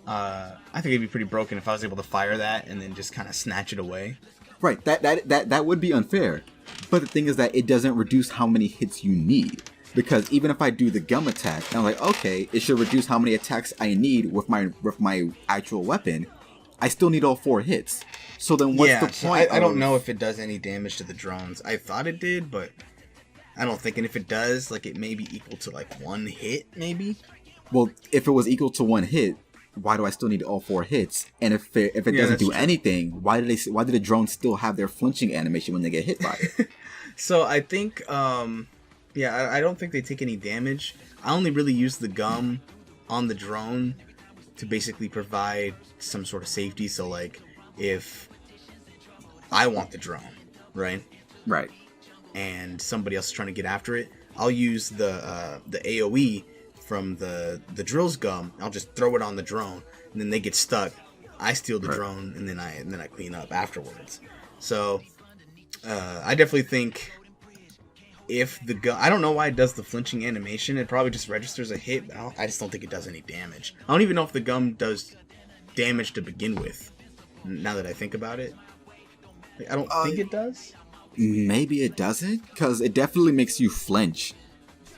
I think it'd be pretty broken if I was able to fire that and then just kind of snatch it away. Right, that would be unfair. But the thing is that it doesn't reduce how many hits you need. Because even if I do the gum attack, and I'm like, okay, it should reduce how many attacks I need with my actual weapon, I still need all 4 hits. So then what's the point? I don't know if it does any damage to the drones. I thought it did, but I don't think. And if it does, like, it may be equal to like 1 hit, maybe. Well, if it was equal to 1 hit, why do I still need all 4 hits? And if it doesn't do anything, why did the drones still have their flinching animation when they get hit by it? So I think, I don't think they take any damage. I only really use the gum on the drone to basically provide some sort of safety. So like, if I want the drone, right? Right. And somebody else is trying to get after it, I'll use the AoE from the drill's gum. I'll just throw it on the drone, and then they get stuck. I steal the drone, and then I clean up afterwards. So I definitely think if the gun, I don't know why it does the flinching animation. It probably just registers a hit. But I just don't think it does any damage. I don't even know if the gum does damage to begin with. Now that I think about it, I don't think it does. Maybe it doesn't, because it definitely makes you flinch.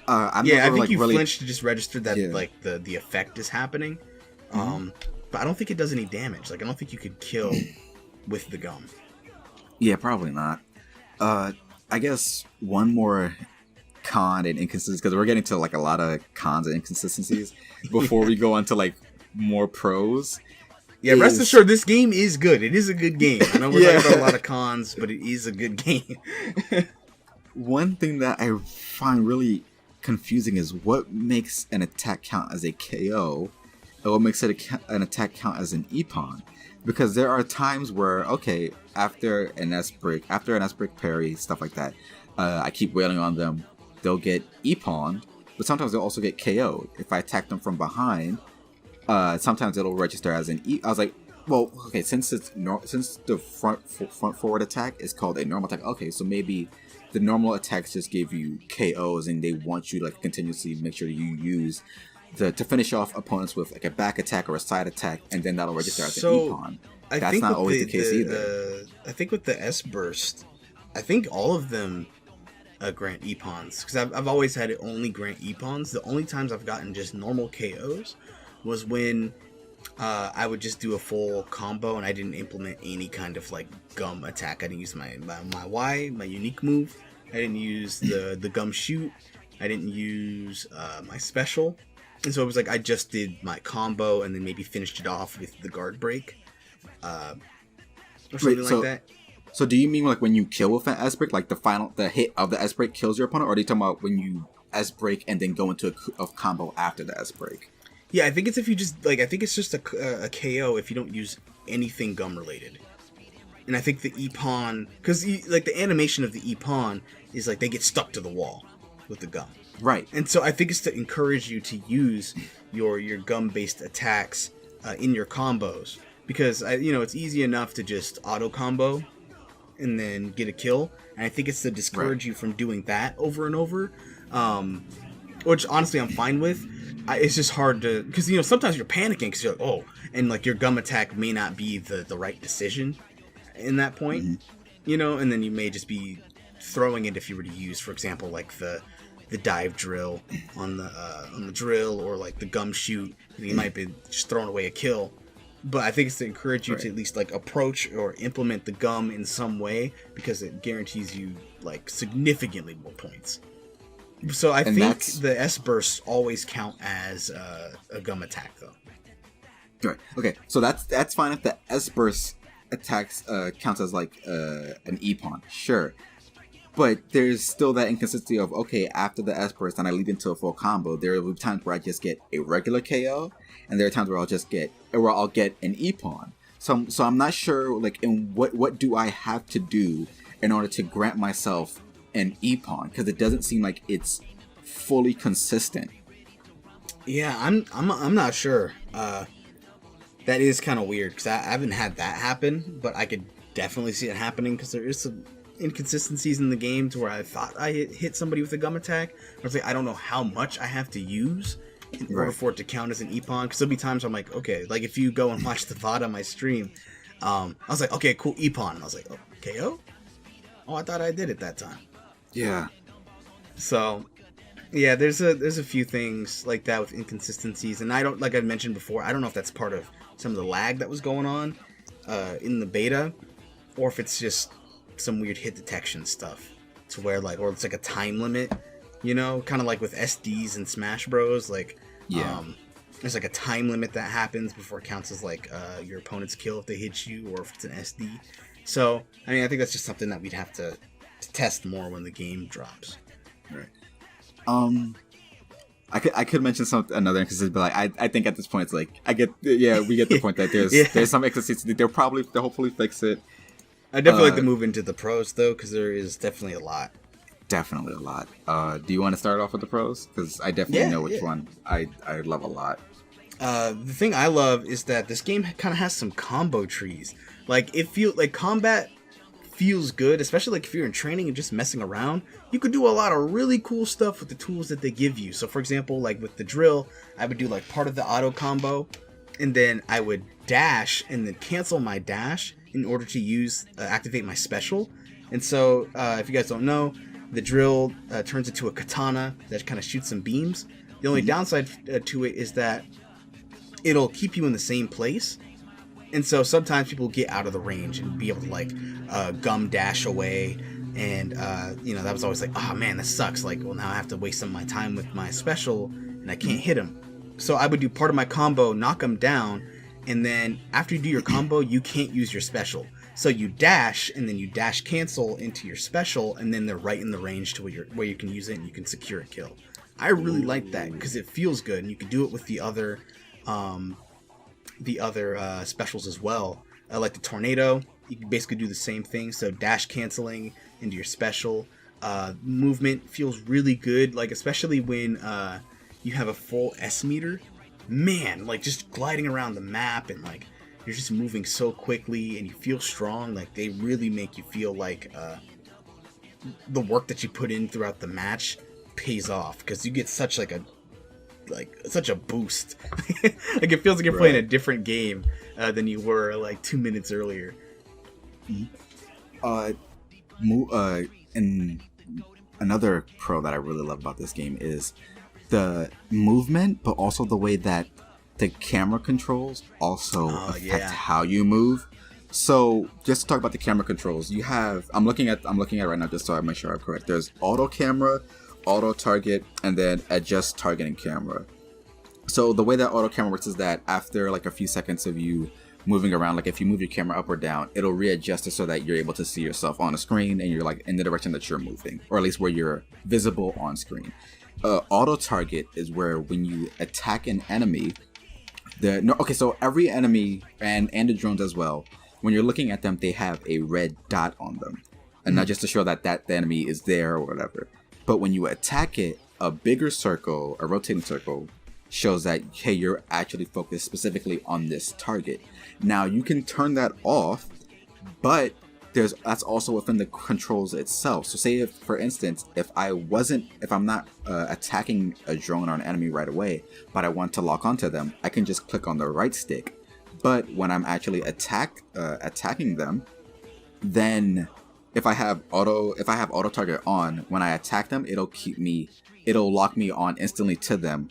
I think you flinch to just register that like the effect is happening. But I don't think it does any damage. Like, I don't think you could kill with the gum. Yeah, probably not. I guess one more con and inconsistency, because we're getting to like a lot of cons and inconsistencies before we go on to like more pros. Yeah, rest assured, this game is good. It is a good game. I know we're talking about a lot of cons, but it is a good game. One thing that I find really confusing is what makes an attack count as a KO, and what makes an attack count as an Ippon. Because there are times where, okay, after an S break parry, stuff like that, I keep wailing on them, they'll get Ippon, but sometimes they'll also get KO'd. If I attack them from behind, sometimes it'll register as an I was like, well, okay, since the front forward attack is called a normal attack, okay, so maybe the normal attacks just give you KOs, and they want you to like continuously make sure you use to finish off opponents with like a back attack or a side attack, and then that'll register as an Ippon. That's not always the case either. I think with the S burst, I think all of them grant Ippons, because I've always had it only grant Ippons. The only times I've gotten just normal KOs was when I would just do a full combo and I didn't implement any kind of like gum attack. I didn't use my Y, my unique move. I didn't use the gum shoot. I didn't use my special. And so it was like I just did my combo and then maybe finished it off with the guard break. Or something like that. So do you mean like when you kill with an S break, like the hit of the S break kills your opponent, or are you talking about when you S break and then go into a combo after the S break? Yeah, I think it's if you just like, I think it's just a KO if you don't use anything gum related. And I think the Ippon, because like the animation of the Ippon is like they get stuck to the wall with the gum. Right. And so I think it's to encourage you to use your gum based attacks in your combos, because it's easy enough to just auto combo and then get a kill. And I think it's to discourage you from doing that over and over. which honestly I'm fine with. It's just hard to, because sometimes you're panicking because you're like, oh, and like your gum attack may not be the right decision in that point, and then you may just be throwing it if you were to use, for example, like the dive drill on the drill, or like the gum shoot. You might be just throwing away a kill. But I think it's to encourage you to at least like approach or implement the gum in some way, because it guarantees you like significantly more points. So I think the S bursts always count as a gum attack, though. Right. Okay. So that's fine if the S burst attacks counts as like an E pawn. Sure. But there's still that inconsistency of, okay, after the S burst and I lead into a full combo, there will be times where I just get a regular KO, and there are times where I'll get an E pawn. So I'm not sure, like, in what do I have to do in order to grant myself an E pawn, because it doesn't seem like it's fully consistent. Yeah, I'm not sure. That is kind of weird, because I haven't had that happen, but I could definitely see it happening, because there is some inconsistencies in the game to where I thought I hit somebody with a gum attack. I was like, I don't know how much I have to use in order for it to count as an E-pawn, because there'll be times I'm like, okay, like if you go and watch the VOD on my stream, I was like, okay, cool, E-pawn, and I was like, oh, KO? Oh, I thought I did it that time. Yeah. So, yeah, there's a few things like that with inconsistencies, and I don't, like I mentioned before, I don't know if that's part of some of the lag that was going on in the beta, or if it's just some weird hit detection stuff, to where like, or it's like a time limit, kind of like with SDs and Smash Bros. Like, there's like a time limit that happens before it counts as like your opponent's kill if they hit you, or if it's an SD. So, I mean, I think that's just something that we'd have to test more when the game drops. Right. I could mention another inconsistency, but like I think at this point it's like we get the point that there's some inconsistency. They'll hopefully fix it. I definitely like to move into the pros though, because there is definitely a lot. Definitely a lot. Do you want to start off with the pros? Because I definitely know which one I love a lot. The thing I love is that this game kind of has some combo trees. Like, it feels like combat feels good, especially like if you're in training and just messing around. You could do a lot of really cool stuff with the tools that they give you. So for example, like with the drill, I would do like part of the auto combo, and then I would dash and then cancel my dash in order to use activate my special. And so if you guys don't know, the drill turns into a katana that kind of shoots some beams. The only downside to it is that it'll keep you in the same place. And so sometimes people get out of the range and be able to like gum dash away. And, that was always like, oh man, that sucks. Like, well, now I have to waste some of my time with my special and I can't hit him. So I would do part of my combo, knock him down. And then after you do your combo, you can't use your special. So you dash, and then you dash cancel into your special, and then they're right in the range to where you can use it and you can secure a kill. I really like that because it feels good, and you can do it with the other specials as well. Like the tornado, you can basically do the same thing. So dash canceling into your special. Movement feels really good, like especially when you have a full S meter. Man, like just gliding around the map and like you're just moving so quickly and you feel strong. Like they really make you feel like the work that you put in throughout the match pays off, because you get such such a boost. Like it feels like you're playing a different game than you were like 2 minutes earlier. And another pro that I really love about this game is the movement, but also the way that the camera controls also affect how you move. So just to talk about the camera controls, you have I'm looking at it right now just so I make sure I'm correct. There's auto camera, auto target, and then adjust targeting camera. So the way that auto camera works is that after like a few seconds of you moving around, like if you move your camera up or down, it'll readjust it so that you're able to see yourself on a screen and you're like in the direction that you're moving, or at least where you're visible on screen. Auto target is where when you attack an enemy, so every enemy and the drones as well, when you're looking at them, they have a red dot on them, and not just to show that the enemy is there or whatever. But when you attack it, a bigger circle, a rotating circle, shows that, hey, you're actually focused specifically on this target. Now you can turn that off, but that's also within the controls itself. So say if, for instance, if I'm not attacking a drone or an enemy right away, but I want to lock onto them, I can just click on the right stick. But when I'm actually attacking them, then if I have auto target on, when I attack them, it'll lock me on instantly to them,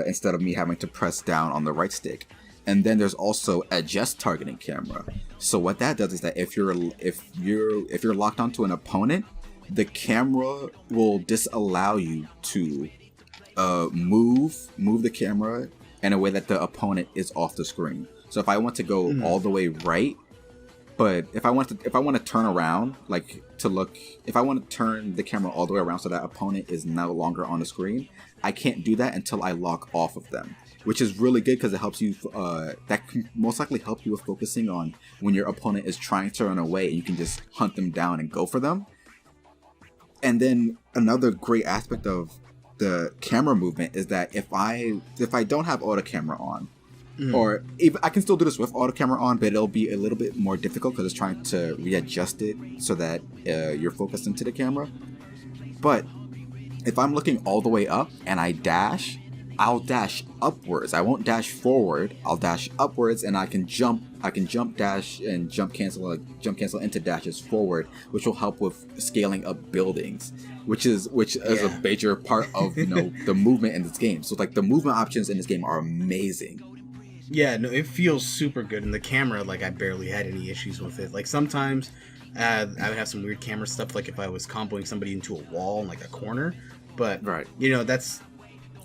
instead of me having to press down on the right stick. And then there's also adjust targeting camera. So what that does is that if you're locked onto an opponent, the camera will disallow you to move the camera in a way that the opponent is off the screen. So if I want to go all the way right, but if I want to turn around, like to look, if I want to turn the camera all the way around so that opponent is no longer on the screen, I can't do that until I lock off of them, which is really good because it helps you. That can most likely help you with focusing on when your opponent is trying to run away, and you can just hunt them down and go for them. And then another great aspect of the camera movement is that if I don't have auto camera on, or even, I can still do this with auto camera on, but it'll be a little bit more difficult because it's trying to readjust it so that you're focused into the camera. But if I'm looking all the way up and I dash, I'll dash upwards. I won't dash forward. I'll dash upwards, and I can jump dash, and jump cancel into dashes forward, which will help with scaling up buildings, which is a major part of the movement in this game. So like the movement options in this game are amazing. Yeah, no, it feels super good. And the camera, like, I barely had any issues with it. Like, sometimes I would have some weird camera stuff, like if I was comboing somebody into a wall in, like, a corner. But, that's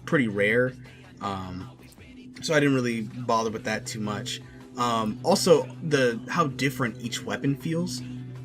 pretty rare. So I didn't really bother with that too much. Also, how different each weapon feels,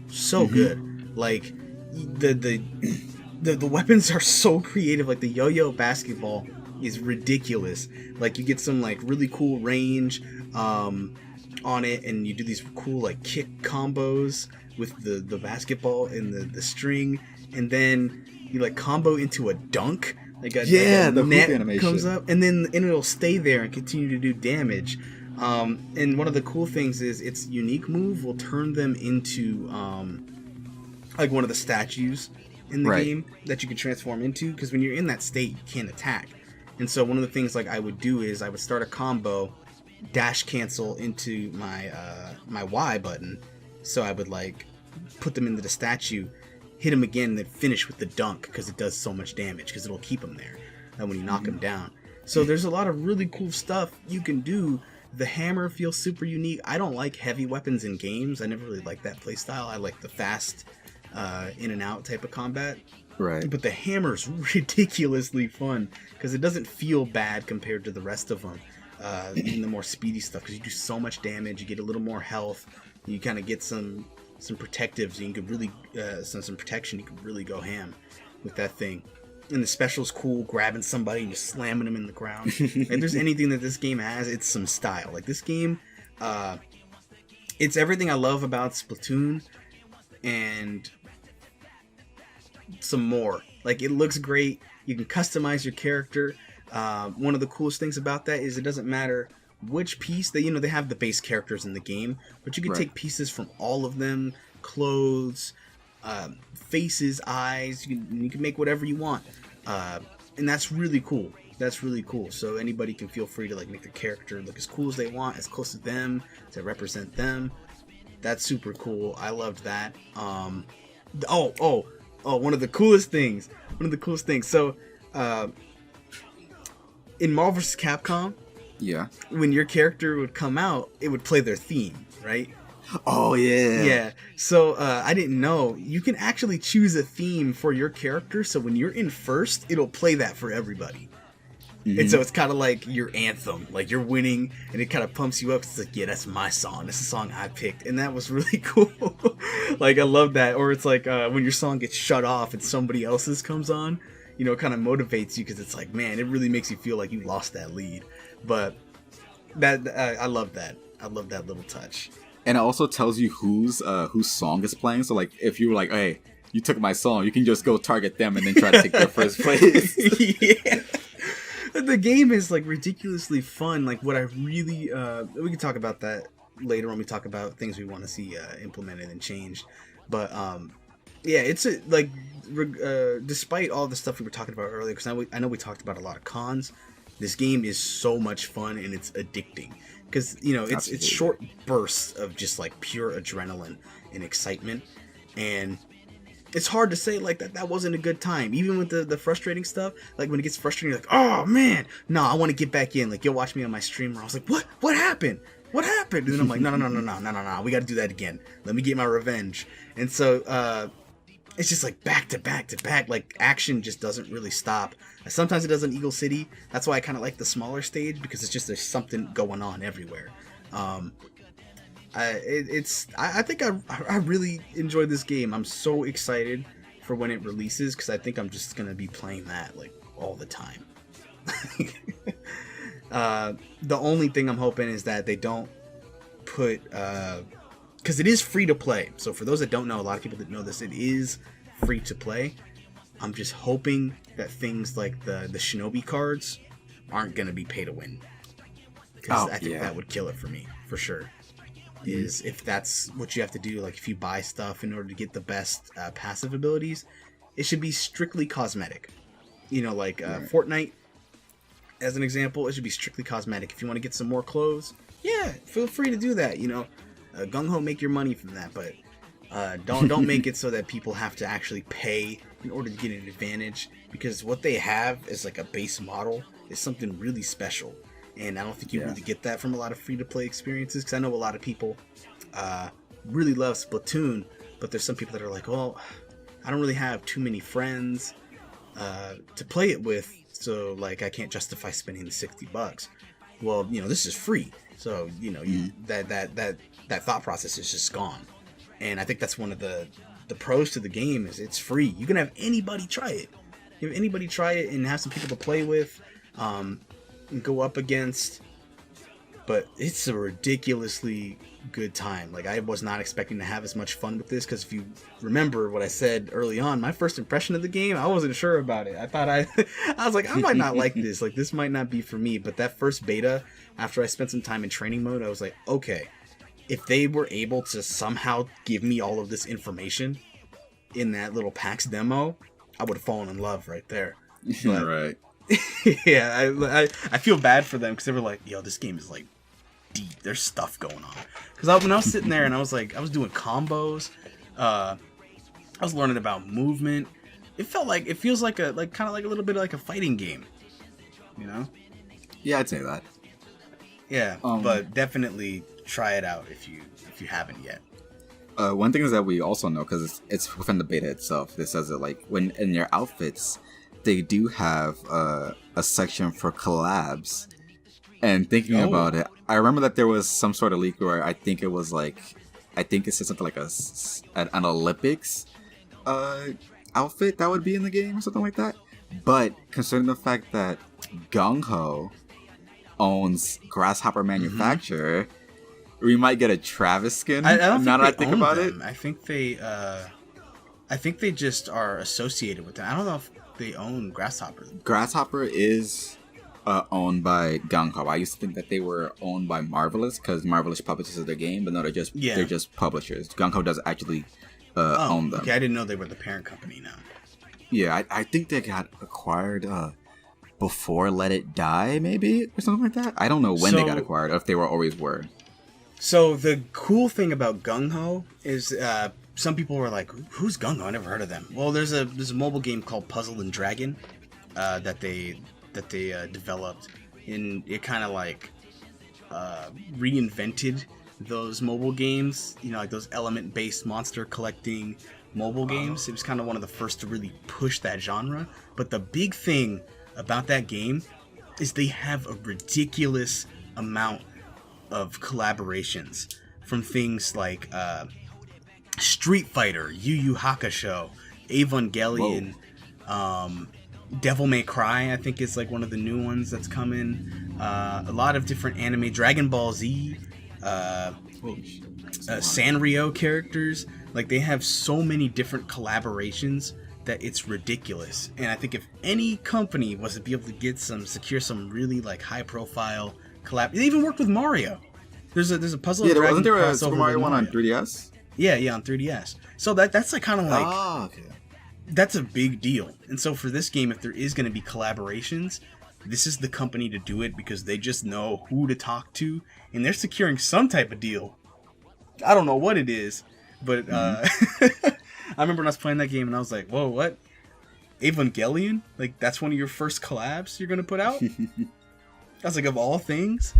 so good. Like, the weapons are so creative. Like, the yo-yo basketball is ridiculous. Like, you get some like really cool range on it, and you do these cool like kick combos with the basketball and the string, and then you like combo into a dunk. Like the net animation comes up, and it'll stay there and continue to do damage. And one of the cool things is its unique move will turn them into like one of the statues in the game that you can transform into, because when you're in that state you can't attack. And so one of the things like I would do is I would start a combo, dash cancel into my my Y button, so I would like put them into the statue, hit them again, and then finish with the dunk, because it does so much damage, because it'll keep them there when you knock them down. So there's a lot of really cool stuff you can do. The hammer feels super unique. I don't like heavy weapons in games. I never really liked that playstyle. I like the fast in and out type of combat. Right. But the hammer's ridiculously fun because it doesn't feel bad compared to the rest of them. In the more speedy stuff, because you do so much damage, you get a little more health, you kind of get some protectives, and you can really some protection. You can really go ham with that thing. And the special's cool, grabbing somebody and just slamming them in the ground. If there's anything that this game has, it's some style. Like this game, it's everything I love about Splatoon and some more. Like, it looks great. You can customize your character. One of the coolest things about that is it doesn't matter which piece they have the base characters in the game, but you can take pieces from all of them, clothes, faces, eyes. You can make whatever you want, and that's really cool. So anybody can feel free to like make their character look as cool as they want, as close to them, to represent them. That's super cool. I loved that. One of the coolest things. So, in Marvel vs. Capcom, when your character would come out, it would play their theme, right? Oh, yeah. Yeah. So, I didn't know. You can actually choose a theme for your character, so when you're in first, it'll play that for everybody. Mm-hmm. And so it's kind of like your anthem. Like, you're winning, and it kind of pumps you up. It's like, yeah, that's my song. That's the song I picked. And that was really cool. Like, I love that. Or it's like when your song gets shut off and somebody else's comes on, it kind of motivates you, because it's like, man, it really makes you feel like you lost that lead. But that I love that. I love that little touch. And it also tells you whose song is playing. So, like, if you were like, hey, you took my song, you can just go target them and then try to take their first place. Yeah. The game is like ridiculously fun. Like, what I really we can talk about that later when we talk about things we want to see implemented and changed. But yeah, it's like despite all the stuff we were talking about earlier, because I know we talked about a lot of cons. This game is so much fun and it's addicting because it's short bursts of just like pure adrenaline and excitement, and it's hard to say like that wasn't a good time. Even with the frustrating stuff, like when it gets frustrating, you're like, oh man, no, I want to get back in. Like you'll watch me on my stream where I was like, what happened? What happened? And then I'm like, no, we got to do that again. Let me get my revenge. And so it's just like back to back to back. Like action just doesn't really stop. Sometimes it does in Eagle City. That's why I kind of like the smaller stage because it's just there's something going on everywhere. I think I really enjoyed this game. I'm so excited for when it releases because I think I'm just gonna be playing that like all the time. The only thing I'm hoping is that they don't put because it is free to play. So for those that don't know, a lot of people that know this, it is free to play. I'm just hoping that things like the Shinobi cards aren't gonna be pay to win. Because I think that would kill it for me, for sure. Is if that's what you have to do, like if you buy stuff in order to get the best passive abilities, it should be strictly cosmetic. Like Fortnite, as an example, it should be strictly cosmetic. If you want to get some more clothes, yeah, feel free to do that. Gung Ho, make your money from that, but don't make it so that people have to actually pay in order to get an advantage, because what they have is like a base model is something really special, and I don't think you really get that from a lot of free-to-play experiences, because I know a lot of people really love Splatoon, but there's some people that are like, well, I don't really have too many friends to play it with, so like I can't justify spending the $60. Well, this is free, so that thought process is just gone. And I think that's one of the pros to the game is it's free. You can have anybody try it. You have anybody try it and have some people to play with, and go up against. But it's a ridiculously good time. Like I was not expecting to have as much fun with this, because if you remember what I said early on, my first impression of the game, I wasn't sure about it. I thought I was like, I might not like this. Like this might not be for me. But that first beta, after I spent some time in training mode, I was like, okay, if they were able to somehow give me all of this information in that little PAX demo, I would have fallen in love right there. But, right. Yeah, I feel bad for them because they were like, yo, this game is like deep. There's stuff going on. Because when I was sitting there and I was doing combos, I was learning about movement. It feels like kind of like a little bit like a fighting game, Yeah, I'd say that. Yeah, but definitely try it out if you haven't yet. One thing is that we also know, because it's within the beta itself, it says that like when in your outfits, they do have a section for collabs. And thinking about it, I remember that there was some sort of leak where I think it said something like an Olympics outfit that would be in the game or something like that. But considering the fact that Gung Ho owns Grasshopper Manufacturer, we might get a Travis skin. I don't now that I think think they own about them. it, I think they just are associated with them. I don't know if they own Grasshopper. Grasshopper is owned by Gung Ho. I used to think that they were owned by Marvelous, because Marvelous publishes their game, but no, they're just publishers. Gung Ho does actually own them. Okay, I didn't know they were the parent company now. Yeah, I think they got acquired before Let It Die, maybe, or something like that. I don't know when they got acquired, or if they always were. So the cool thing about Gung Ho is some people were like, who's Gung Ho? I never heard of them. Well, there's a mobile game called Puzzle and Dragon that they developed, and it kind of like reinvented those mobile games, like those element-based monster collecting mobile games. It was kind of one of the first to really push that genre. But the big thing about that game is they have a ridiculous amount of collaborations, from things like Street Fighter, Yu Yu Hakusho, Evangelion, Devil May Cry, I think is like one of the new ones that's coming. A lot of different anime, Dragon Ball Z, Sanrio characters. Like they have so many different collaborations that it's ridiculous. And I think if any company was to be able to secure some really like high profile collab, they even worked with Mario. There's a Puzzle. Yeah, wasn't there a Super Mario one on 3DS? Yeah, on 3DS. So that's like kind of like Okay. that's a big deal. And so for this game, if there is going to be collaborations, this is the company to do it because they just know who to talk to, and they're securing some type of deal. I don't know what it is, but I remember when I was playing that game and I was like, whoa, what? Evangelion? Like, that's one of your first collabs you're going to put out? I was like, of all things?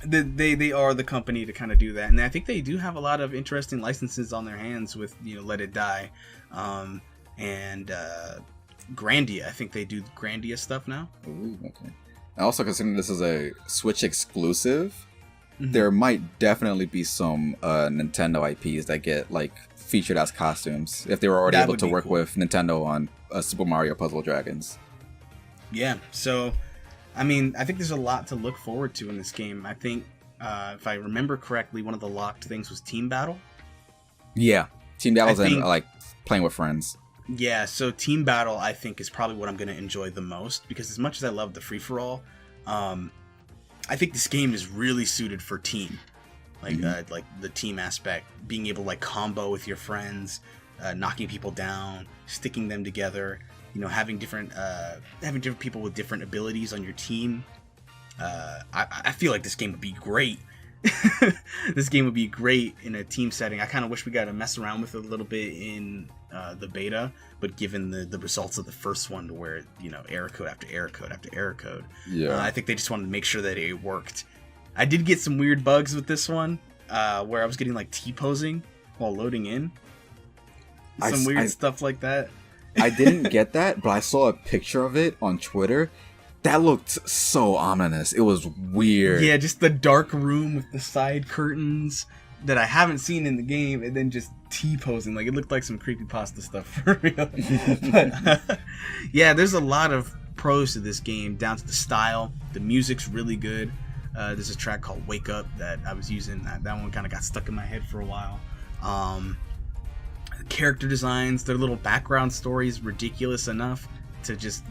They are the company to kind of do that, and I think they do have a lot of interesting licenses on their hands with Let It Die, and Grandia. I think they do Grandia stuff now. Ooh, okay. And also, considering this is a Switch exclusive, there might definitely be some Nintendo IPs that get like featured as costumes if they were already able to work with Nintendo on Super Mario Puzzle Dragons. Yeah, so I mean, I think there's a lot to look forward to in this game. I think, if I remember correctly, one of the locked things was Team Battle. Yeah. Team Battle's and like playing with friends. Yeah, so Team Battle, I think, is probably what I'm going to enjoy the most, because as much as I love the free-for-all, I think this game is really suited for team. Like the team aspect, being able to like combo with your friends, knocking people down, sticking them together. Having different people with different abilities on your team. I feel like this game would be great. This game would be great in a team setting. I kind of wish we got to mess around with it a little bit in the beta, but given the results of the first one, where error code after error code after error code, I think they just wanted to make sure that it worked. I did get some weird bugs with this one, where I was getting like T-posing while loading in. Some weird stuff like that. I didn't get that, but I saw a picture of it on Twitter. That looked so ominous. It was weird. Yeah, just the dark room with the side curtains that I haven't seen in the game, and then just T-posing. Like, it looked like some creepypasta stuff for real. But, yeah, there's a lot of pros to this game, down to the style. The music's really good. There's a track called Wake Up that I was using. That one kind of got stuck in my head for a while. Character designs, their little background stories, ridiculous enough to just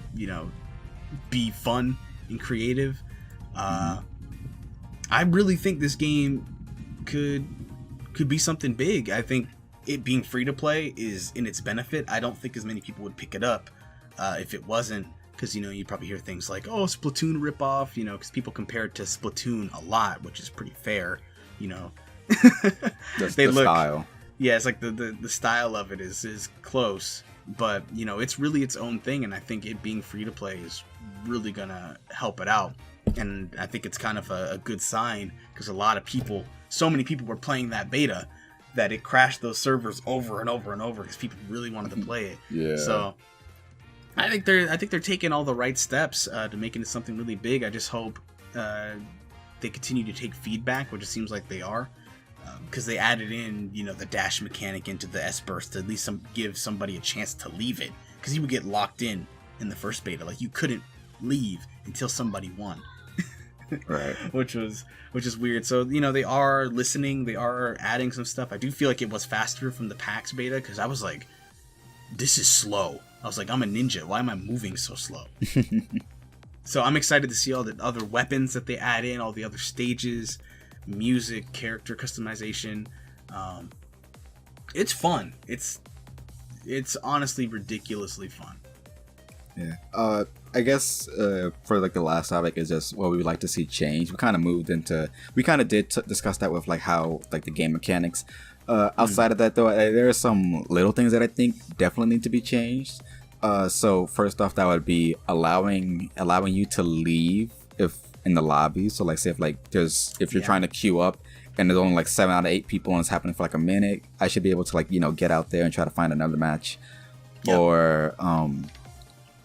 be fun and creative. I really think this game could be something big. I think it being free to play is in its benefit. I don't think as many people would pick it up if it wasn't, because you'd probably hear things like, oh, Splatoon ripoff, because people compare it to Splatoon a lot, which is pretty fair. They look style. Yeah, it's like the style of it is close, but it's really its own thing, and I think it being free to play is really gonna help it out. And I think it's kind of a good sign, because so many people were playing that beta that it crashed those servers over and over and over because people really wanted to play it. Yeah. So I think they're taking all the right steps to making it something really big. I just hope they continue to take feedback, which it seems like they are. Because they added in, the dash mechanic into the S-Burst to at least give somebody a chance to leave it. Because you would get locked in the first beta. Like, you couldn't leave until somebody won. Right. Which is weird. So, they are listening. They are adding some stuff. I do feel like it was faster from the PAX beta, because I was like, this is slow. I was like, I'm a ninja. Why am I moving so slow? So I'm excited to see all the other weapons that they add in, all the other stages, music, character customization. It's fun. It's honestly ridiculously fun. Yeah. I guess for like the last topic is just what we would like to see change. We kind of did discuss that with like how like the game mechanics. Outside of that though, there are some little things that I think definitely need to be changed. So first off, that would be allowing you to leave if in the lobby. So like say if you're trying to queue up and there's only like 7 out of 8 people and it's happening for like a minute, I should be able to like get out there and try to find another match. Yep.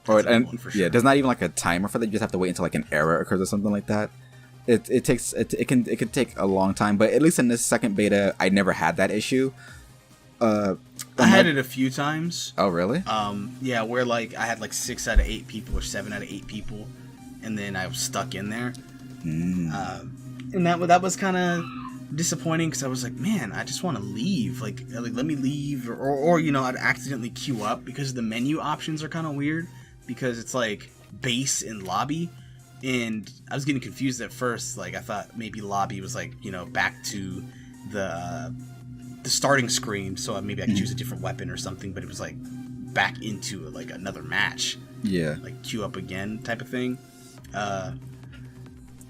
There's not even like a timer for that. You just have to wait until like an error occurs or something like that. It can take a long time, but at least in this second beta I never had that issue. I had it a few times. Oh really? Yeah, where like I had like 6 out of 8 people or 7 out of 8 people, and then I was stuck in there. And that was kind of disappointing, because I was like, man, I just want to leave. Like let me leave, or I'd accidentally queue up, because the menu options are kind of weird, because it's like base and lobby, and I was getting confused at first. Like I thought maybe lobby was like back to the starting screen, so maybe I could choose a different weapon or something, but it was like back into like another match. Yeah. Like queue up again type of thing.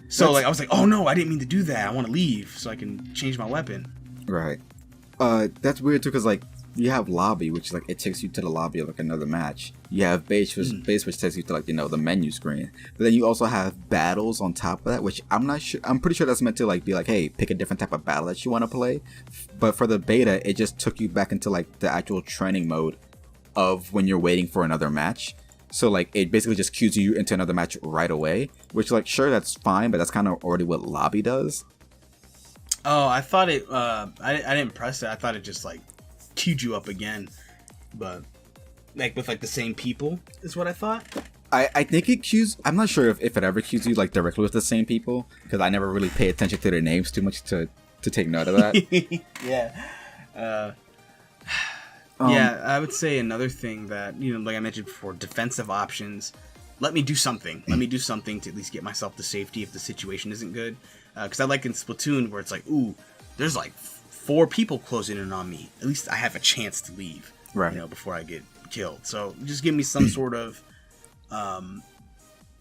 So like I was like, oh no, I didn't mean to do that. I want to leave so I can change my weapon. Right. That's weird too, because like you have lobby, which is like it takes you to the lobby of like another match. You have base, which takes you to like, you know, the menu screen. But then you also have battles on top of that, which I'm not sure. I'm pretty sure that's meant to like be like, hey, pick a different type of battle that you want to play. But for the beta, it just took you back into like the actual training mode of when you're waiting for another match. So like it basically just cues you into another match right away, which like sure, that's fine, but that's kind of already what lobby does. Oh, I thought it. I didn't press it. I thought it just like queued you up again, but like with like the same people is what I thought. I think it queues. I'm not sure if it ever queues you like directly with the same people, because I never really pay attention to their names too much to take note of that. Yeah. Yeah, I would say another thing that, you know, like I mentioned before, defensive options. Let me do something. Let me do something to at least get myself to safety if the situation isn't good. Because I like in Splatoon where it's like, ooh, there's like 4 people closing in on me. At least I have a chance to leave, right? You know, before I get killed. So just give me some sort of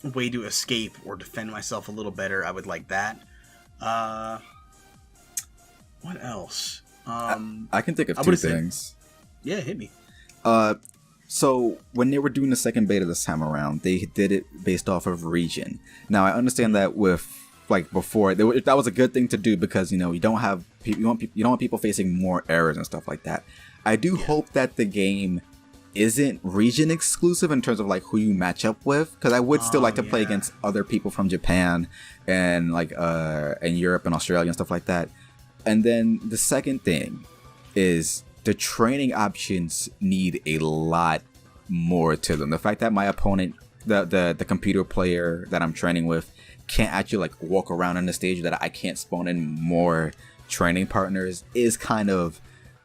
way to escape or defend myself a little better. I would like that. What else? I can think of 2 things. Yeah, hit me. So when they were doing the second beta this time around, they did it based off of region. Now I understand that with like before, that was a good thing to do because, you know, you don't want people facing more errors and stuff like that. I do hope that the game isn't region exclusive in terms of like who you match up with, because I would still like to play against other people from Japan and like and Europe and Australia and stuff like that. And then the second thing is the training options need a lot more to them. The fact that my opponent, the computer player that I'm training with, can't actually like walk around on the stage, that I can't spawn in more training partners, is kind of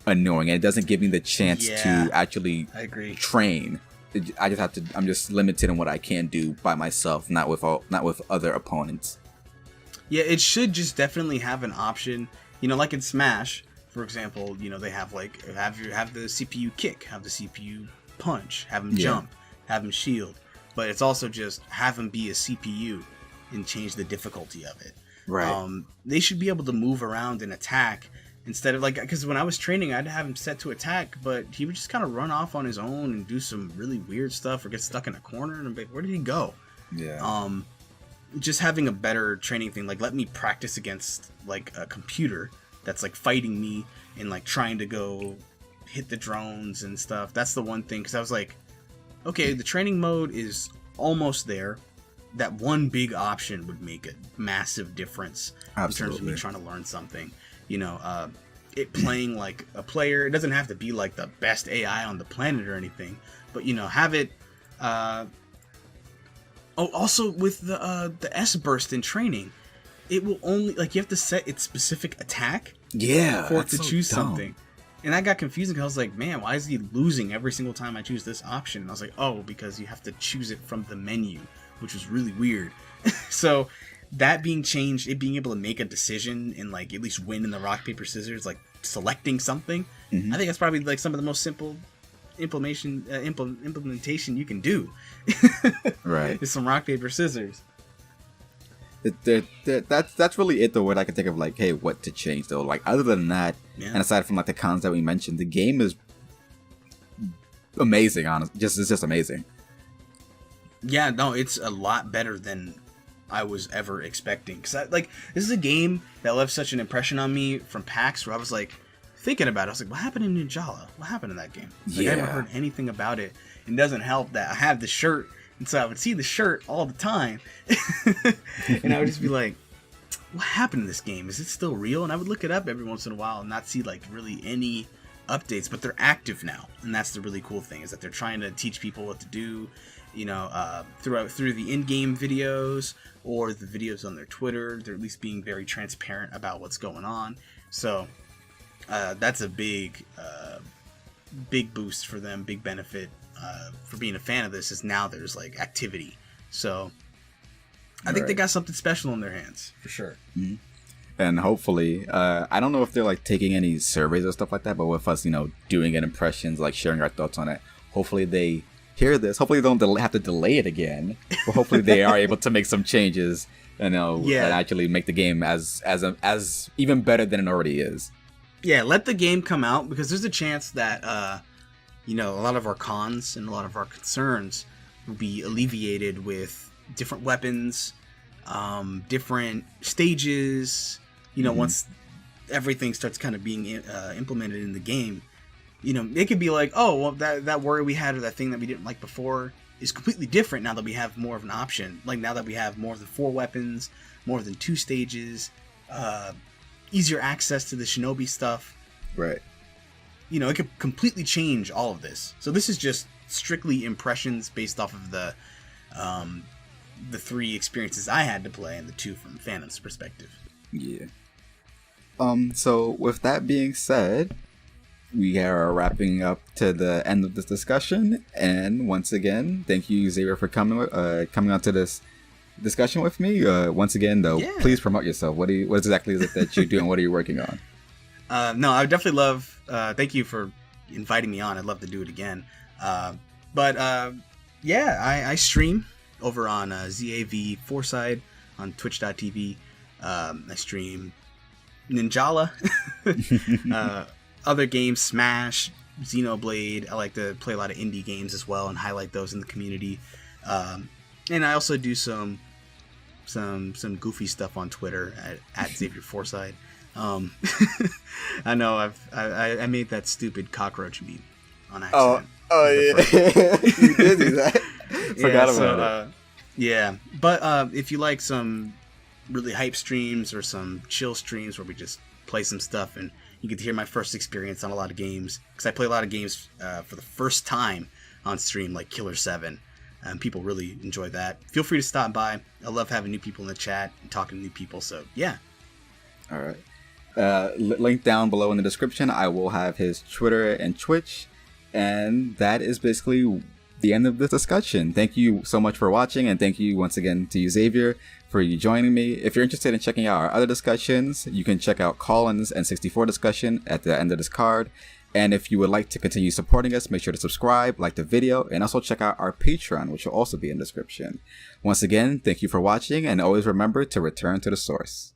annoying, and it doesn't give me the chance to actually train. I'm just limited in what I can do by myself, not with other opponents. Yeah, it should just definitely have an option, you know, like in Smash, for example, you know, they have like have the CPU kick, have the CPU punch, have them jump, have them shield, but it's also just have them be a CPU and change the difficulty of it. Right. They should be able to move around and attack instead of like, because when I was training, I'd have him set to attack, but he would just kind of run off on his own and do some really weird stuff or get stuck in a corner and be like, where did he go? Yeah. Just having a better training thing, like let me practice against like a computer that's like fighting me and like trying to go hit the drones and stuff. That's the one thing, because I was like, okay, the training mode is almost there. That one big option would make a massive difference in terms of me trying to learn something. You know, it playing like a player, it doesn't have to be like the best AI on the planet or anything, but you know, have it. Also with the S burst in training, it will only like you have to set its specific attack. Yeah, for it to choose something. And that got confusing because I was like, man, why is he losing every single time I choose this option? And I was like, oh, because you have to choose it from the menu, which was really weird. So that being changed, it being able to make a decision and like at least win in the rock, paper, scissors, like selecting something, I think that's probably like some of the most simple implementation you can do. Right. It's some rock, paper, scissors. That's really it though, what I can think of, like, hey, what to change though. Like other than that, and aside from like the cons that we mentioned, the game is amazing. Honestly, it's just amazing. Yeah, no, it's a lot better than I was ever expecting. Cause this is a game that left such an impression on me from PAX, where I was like thinking about it. I was like, what happened in Ninjala? What happened in that game? Like, I haven't heard anything about it. It doesn't help that I have the shirt. And so I would see the shirt all the time. And I would just be like, what happened in this game? Is it still real? And I would look it up every once in a while and not see like really any updates, but they're active now. And that's the really cool thing, is that they're trying to teach people what to do, you know, through the in-game videos or the videos on their Twitter. They're at least being very transparent about what's going on. So that's a big boost for them, big benefit. For being a fan of this, is now there's like activity. So I think they got something special in their hands for sure. Mm-hmm. And hopefully, I don't know if they're like taking any surveys or stuff like that, but with us, doing it impressions, like sharing our thoughts on it, hopefully they hear this. Hopefully they don't have to delay it again, but hopefully they are able to make some changes and and actually make the game as even better than it already is. Yeah, let the game come out, because there's a chance that a lot of our cons and a lot of our concerns will be alleviated with different weapons, different stages. Once everything starts kind of being implemented in the game, it could be like, oh, well, that worry we had, or that thing that we didn't like before is completely different now that we have more of an option. Like, now that we have more than 4 weapons, more than 2 stages, easier access to the shinobi stuff. Right. It could completely change all of this. So this is just strictly impressions based off of the 3 experiences I had to play and the 2 from Phantom's perspective. Yeah. So with that being said, we are wrapping up to the end of this discussion, and once again, thank you, Xavier, for coming on to this discussion with me. Once again, though, please promote yourself. What exactly is it that you do, and what are you working on? No, I would definitely love. Thank you for inviting me on. I'd love to do it again. I stream over on ZavFourside on Twitch.tv. I stream Ninjala, other games, Smash, Xenoblade. I like to play a lot of indie games as well and highlight those in the community. And I also do some goofy stuff on Twitter at ZavFourside. I know I made that stupid cockroach meme on accident. Oh yeah, you did do that. Forgot about it. Yeah, but if you like some really hype streams or some chill streams where we just play some stuff and you get to hear my first experience on a lot of games, because I play a lot of games for the first time on stream, like Killer 7. People really enjoy that. Feel free to stop by. I love having new people in the chat and talking to new people. So yeah. All right. Link down below in the description. I will have his Twitter and Twitch, and that is basically the end of this discussion. Thank you so much for watching, and thank you once again to you, Xavier, for you joining me. If you're interested in checking out our other discussions, you can check out Colin's N64 discussion at the end of this card. And if you would like to continue supporting us, make sure to subscribe, like the video, and also check out our Patreon, which will also be in the description. Once again, thank you for watching, and always remember to return to the source.